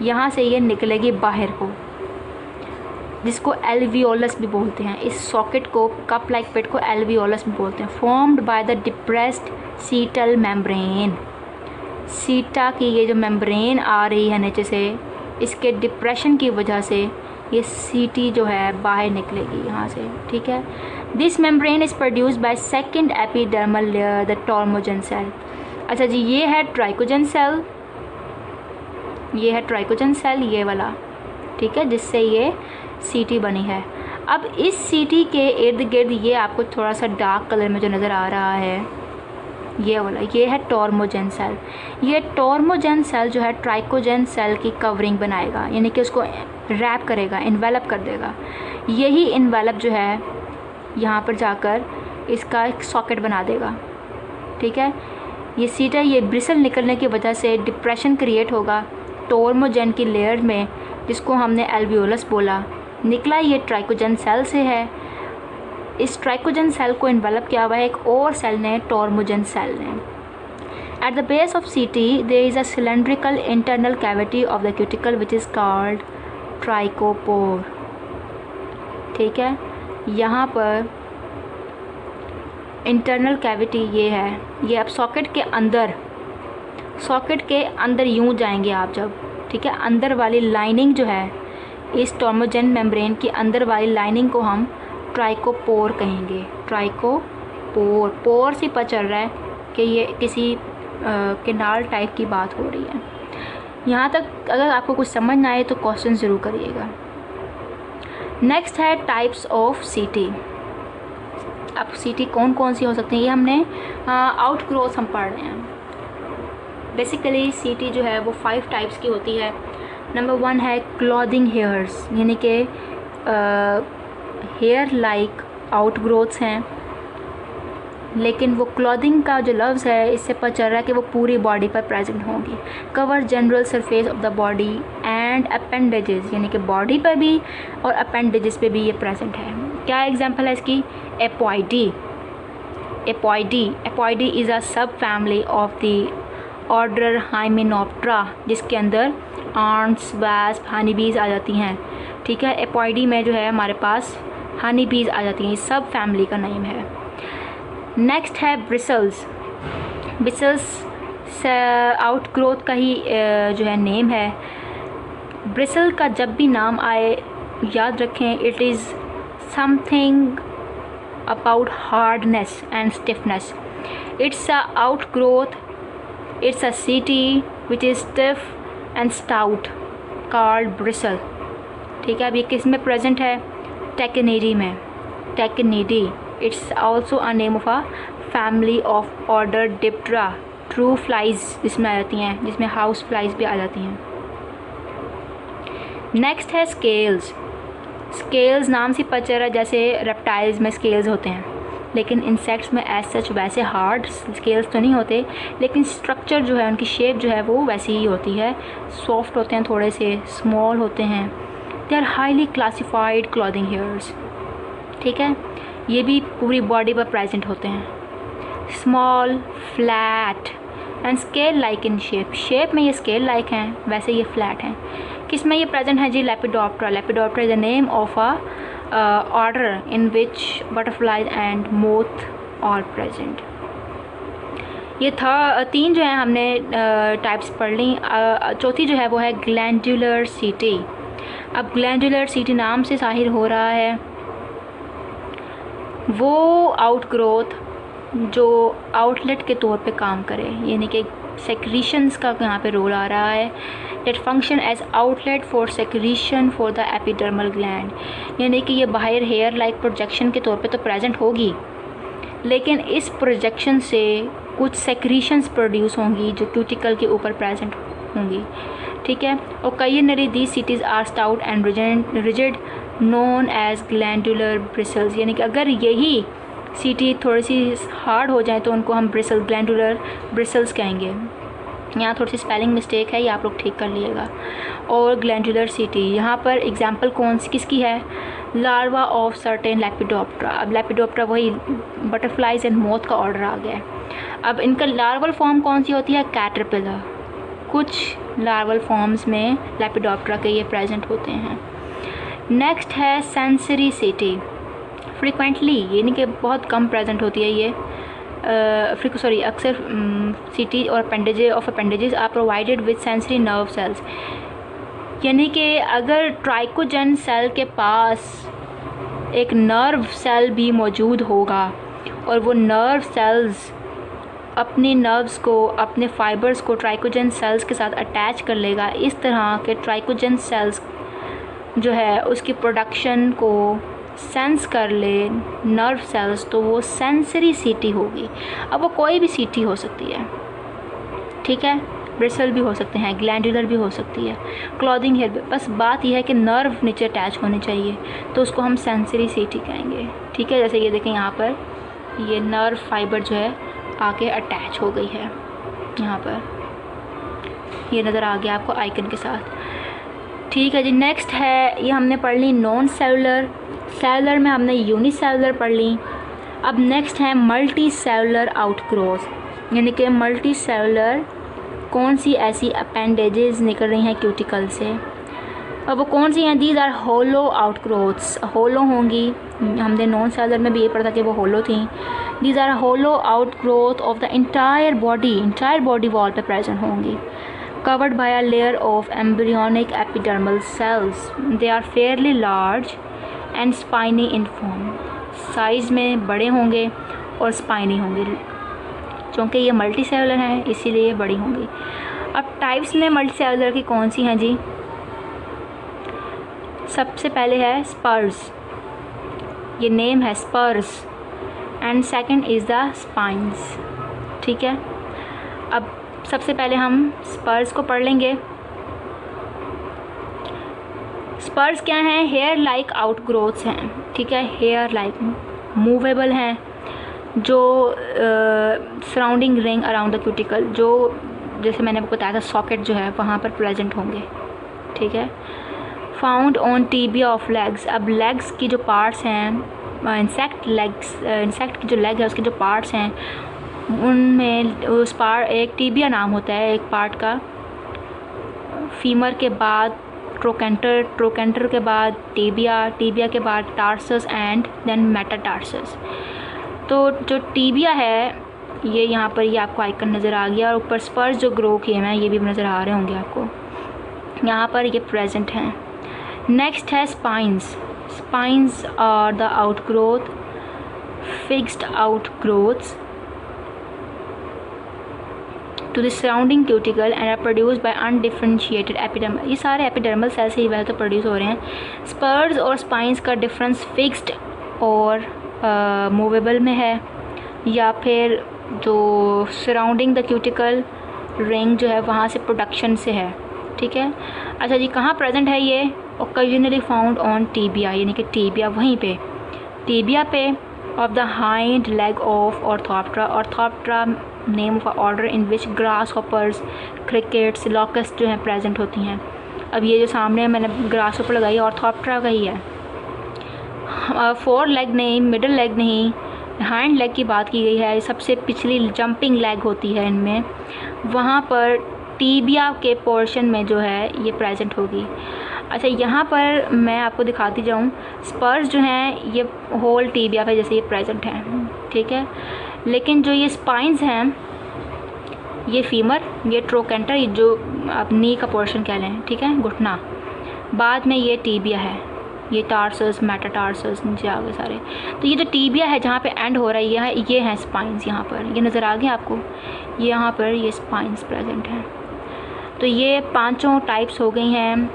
यहाँ से ये निकलेगी बाहर को, जिसको एल्वियोलस भी बोलते हैं। इस सॉकेट को, कप लाइक पिट को एल्वियोलस भी बोलते हैं। Formed by the depressed सीटल membrane, सीटा की ये जो मेम्ब्रेन आ रही है नीचे से, इसके डिप्रेशन की वजह से ये सीटी जो है बाहर निकलेगी यहाँ से। ठीक है, this membrane is produced by second epidermal layer the tormogen cell. अच्छा जी, ये है ट्राइकोजन सेल, ये है ट्राइकोजन सेल, ये वाला, ठीक है, जिससे ये सीटी बनी है। अब इस सीटी के इर्द गिर्द ये आपको थोड़ा सा डार्क कलर में जो नज़र आ रहा है, ये वाला, ये है टॉर्मोजन सेल। ये टॉर्मोजन सेल जो है ट्राइकोजन सेल की कवरिंग बनाएगा, यानी कि उसको रैप करेगा, इन्वेलप कर देगा। यही इन्वेलप जो है यहाँ पर जाकर इसका एक सॉकेट बना देगा। ठीक है, ये सीटा, ये ब्रिसल निकलने की वजह से डिप्रेशन क्रिएट होगा टॉर्मोजन की लेयर में, जिसको हमने एल्वियोलस बोला। निकला ये ट्राइकोजन सेल से है। इस ट्राइकोजन सेल को इन्वेलप किया हुआ है एक और सेल ने, टॉर्मोजन सेल ने। At the base of setae there is a cylindrical internal cavity of the cuticle which is called trichopore. ठीक है, यहाँ पर इंटरनल कैविटी ये है, ये अब सॉकेट के अंदर यूँ जाएंगे आप जब, ठीक है, अंदर वाली लाइनिंग जो है, इस टॉर्मोजन मेम्ब्रेन की अंदर वाली लाइनिंग को हम ट्राइकोपोर कहेंगे। ट्राइकोपोर, पोर से पता चल रहा है कि ये किसी किनाल टाइप की बात हो रही है। यहाँ तक अगर आपको कुछ समझ ना आए तो क्वेश्चन ज़रूर करिएगा। नेक्स्ट है टाइप्स ऑफ सीटी। अब सीटी कौन कौन सी हो सकती है, ये हमने आउटग्रोथ हम पढ़ रहे हैं। बेसिकली सीटी जो है वो 5 टाइप्स की होती है। नंबर 1 है क्लॉथिंग हेयर्स, यानी कि हेयर लाइक आउटग्रोथ्स हैं, लेकिन वो क्लॉथिंग का जो लफ्ज़ है इससे पता चल रहा है कि वो पूरी बॉडी पर प्रेजेंट होंगी। Cover general surface of the body and appendages, यानी कि बॉडी पर भी और अपेंडेजेस पे भी ये प्रेजेंट है। क्या एग्जांपल है इसकी? एपॉइडी। एपॉइडी इज़ अ सब family of the order Hymenoptera, जिसके अंदर आंट्स, वैस्प, हनी बीज आ जाती हैं। ठीक है, एपॉइडी में जो है हमारे पास हनी बीज आ जाती हैं, सब फैमिली का नेम है। नेक्स्ट है ब्रिसल्स। ब्रिसल्स आउटग्रोथ का ही जो है नेम है। ब्रिसल का जब भी नाम आए याद रखें, it is something about hardness and stiffness. It's a outgrowth, it's a setae which is stiff and stout called bristle. ठीक है, अब ये किस में प्रेजेंट है? टेक्निडी में। Tachinidae, it's also a name of a family of order Diptera, true flies जिसमें आ जाती हैं, जिसमें हाउस फ्लाइज भी आ जाती हैं। नेक्स्ट है स्केल्स। स्केल्स नाम से पता चल रहा है जैसे रेप्टाइल्स में स्केल्स होते हैं, लेकिन इंसेक्ट्स में एज सच वैसे हार्ड स्केल्स तो नहीं होते, लेकिन स्ट्रक्चर जो है, उनकी शेप जो है वो वैसी ही होती है। सॉफ्ट होते हैं, थोड़े से स्मॉल होते हैं। They are highly classified clothing hairs. ठीक है, ये भी पूरी बॉडी पर प्रेजेंट होते हैं। Small, flat and scale like in shape. Shape में ये स्केल लाइक हैं, वैसे ये फ्लैट हैं। किस में ये प्रेजेंट है जी? Lepidoptera. Lepidoptera is the name of a order in which butterflies and moth are present. ये था 3 जो है हमने टाइप्स पढ़ ली। चौथी जो है वो है ग्लैंडुलर सीटी। अब ग्लैंडुलर सीटी नाम से जाहिर हो रहा है वो आउटग्रोथ जो आउटलेट के तौर पे काम करे, यानी कि सेक्रीशंस का यहाँ पे रोल आ रहा है। It function as outlet for secretion for the epidermal gland, यानी कि ये बाहर हेयर लाइक प्रोजेक्शन के तौर पे तो प्रेजेंट होगी, लेकिन इस प्रोजेक्शन से कुछ सेक्रीशंस प्रोड्यूस होंगी जो क्यूटिकल के ऊपर प्रेजेंट होंगी। ठीक है, और कई these setae are stout and rigid known as glandular bristles, यानी कि अगर यही सीटी थोड़ी सी हार्ड हो जाए तो उनको हम ग्लैंडुलर ब्रिसल्स कहेंगे। यहाँ थोड़ी सी स्पेलिंग मिस्टेक है, ये आप लोग ठीक कर लीजिएगा। और ग्लैंडुलर सीटी यहाँ पर एग्जांपल कौन सी किसकी है? Larva of certain lepidoptera. अब लेपिडोप्टेरा वही बटरफ्लाइज एंड मोथ का ऑर्डर आ गया है। अब इनका लार्वल फॉर्म कौन सी होती है? कैटरपिलर। कुछ लार्वल फॉर्म्स में लेपिडोप्टेरा के ये प्रेजेंट होते हैं। नेक्स्ट है सेंसरी सीटी। फ्रिक्वेंटली, यानी कि बहुत कम प्रेजेंट होती है ये अक्सर सीटी और appendages are provided with sensory nerve cells, यानी कि अगर ट्राइकोजन सेल के पास एक नर्व सेल भी मौजूद होगा और वो नर्व सेल्स अपनी नर्व्स को, अपने फाइबर्स को ट्राइकोजन सेल्स के साथ अटैच कर लेगा, इस तरह के ट्राइकोजन सेल्स जो है उसकी प्रोडक्शन को सेंस कर ले नर्व सेल्स, तो वो सेंसरी सीटी होगी। अब वो कोई भी सीटी हो सकती है, ठीक है, ब्रिसल भी हो सकते हैं, ग्लैंडुलर भी हो सकती है, क्लॉथिंग हेयर भी। बस बात यह है कि नर्व नीचे अटैच होनी चाहिए, तो उसको हम सेंसरी सीटी कहेंगे। ठीक है, जैसे ये देखें यहाँ पर ये नर्व फाइबर जो है आके अटैच हो गई है, यहाँ पर ये नज़र आ गया आपको आइकन के साथ। ठीक है जी, नेक्स्ट है ये हमने पढ़ ली नॉन सेलुलर। सेलुलर में हमने यूनिसेलुलर पढ़ ली। अब नेक्स्ट है मल्टी सेलुलर आउटग्रोथ, यानी कि मल्टी सेलुलर कौन सी ऐसी अपेंडेजेस निकल रही हैं क्यूटिकल से, अब वो कौन सी हैं? These are hollow outgrowths. Hollow होंगी, हमने नॉन सेलुलर में भी ये पढ़ा था कि वो होलो थी। These are hollow outgrowth of the entire body wall पे प्रेजेंट होंगी, covered by a layer of embryonic epidermal cells. They are fairly large and spiny in form. Size में बड़े होंगे और स्पाइनी होंगे, क्योंकि ये मल्टी सेलुलर हैं इसीलिए ये बड़ी होंगी। अब टाइप्स में मल्टी सेलुलर की कौन सी हैं जी? सबसे पहले है स्पर्स, ये नेम है spurs, and second is the spines. ठीक है, अब सबसे पहले हम स्पर्स को पढ़ लेंगे। स्पर्स क्या हैं? हेयर लाइक आउटग्रोथ्स हैं, ठीक है, हेयर लाइक मूवेबल हैं, जो surrounding ring around the cuticle, जो जैसे मैंने आपको बताया था सॉकेट जो है वहाँ पर प्रेजेंट होंगे, ठीक है। Found on tibia of legs. अब लेग्स की जो पार्ट्स हैं, इंसेक्ट की जो लेग है उसके जो पार्ट्स हैं उनमें उस पार्ट, एक टीबिया नाम होता है एक पार्ट का, फीमर के बाद ट्रोकेंटर के बाद टीबिया के बाद टार्सस एंड देन मेटाटार्सस। तो जो टीबिया है ये यहाँ पर ये आपको आइकन नज़र आ गया, और ऊपर स्पर्स जो ग्रो किए हैं ये भी नज़र आ रहे होंगे आपको, यहाँ पर ये प्रेजेंट हैं। नेक्स्ट है spines are the outgrowth, fixed outgrowths to the surrounding cuticle and are produced by undifferentiated epidermal। ये सारे एपिडर्मल सेल से ही वैसे तो प्रोड्यूस हो रहे हैं। स्पर्स और स्पाइंस का डिफरेंस फिक्स्ड और मूवेबल में है, या फिर जो सराउंडिंग द क्यूटिकल रिंग जो है वहाँ से प्रोडक्शन से है, ठीक है। अच्छा जी, कहाँ प्रेजेंट है ये? ओकेजनली फाउंड ऑन टीबिया, यानी कि टीबिया वहीं पे, टीबिया पे of the hind leg of orthoptera. Orthoptera name of order in which grass hoppers, crickets, locust जो हैं प्रेजेंट होती हैं। अब ये जो सामने मैंने ग्रास हॉपर लगाई है ऑर्थोप्टेरा का ही है। 4 लेग नहीं, मिडल लेग नहीं, हाइंड लेग की बात की गई है, सबसे पिछली जंपिंग लेग होती है इनमें, वहाँ पर टीबिया के पोर्शन में जो है ये प्रेजेंट होगी। अच्छा, यहाँ पर मैं आपको दिखाती जाऊँ, स्पर्स जो हैं ये होल टीबिया पे जैसे ये प्रेजेंट हैं, ठीक है। लेकिन जो ये स्पाइंस हैं, ये फीमर, ये ट्रोकेंटर, ये जो आप नी का पोर्शन कह लें, ठीक है, घुटना, बाद में ये टीबिया है, ये टार्सस, मेटाटार्सस नीचे आ गए सारे। तो ये जो टीबिया है जहाँ पे एंड हो रहा है ये हैं स्पाइंस, यहाँ पर ये नज़र आ गया आपको, ये यहाँ पर ये स्पाइंस प्रेजेंट हैं। तो ये पांचों टाइप्स हो गई हैं,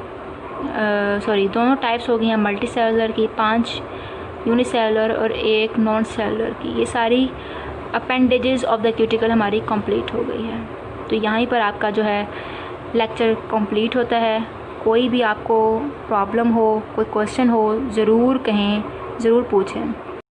दोनों टाइप्स हो गई हैं मल्टी सेलुलर की, 5 यूनिसेलुलर और 1 नॉन सेलुलर की। ये सारी अपेंडेजेस ऑफ द क्यूटिकल हमारी कंप्लीट हो गई है। तो यहीं पर आपका जो है लेक्चर कंप्लीट होता है। कोई भी आपको प्रॉब्लम हो, कोई क्वेश्चन हो, ज़रूर कहें, ज़रूर पूछें।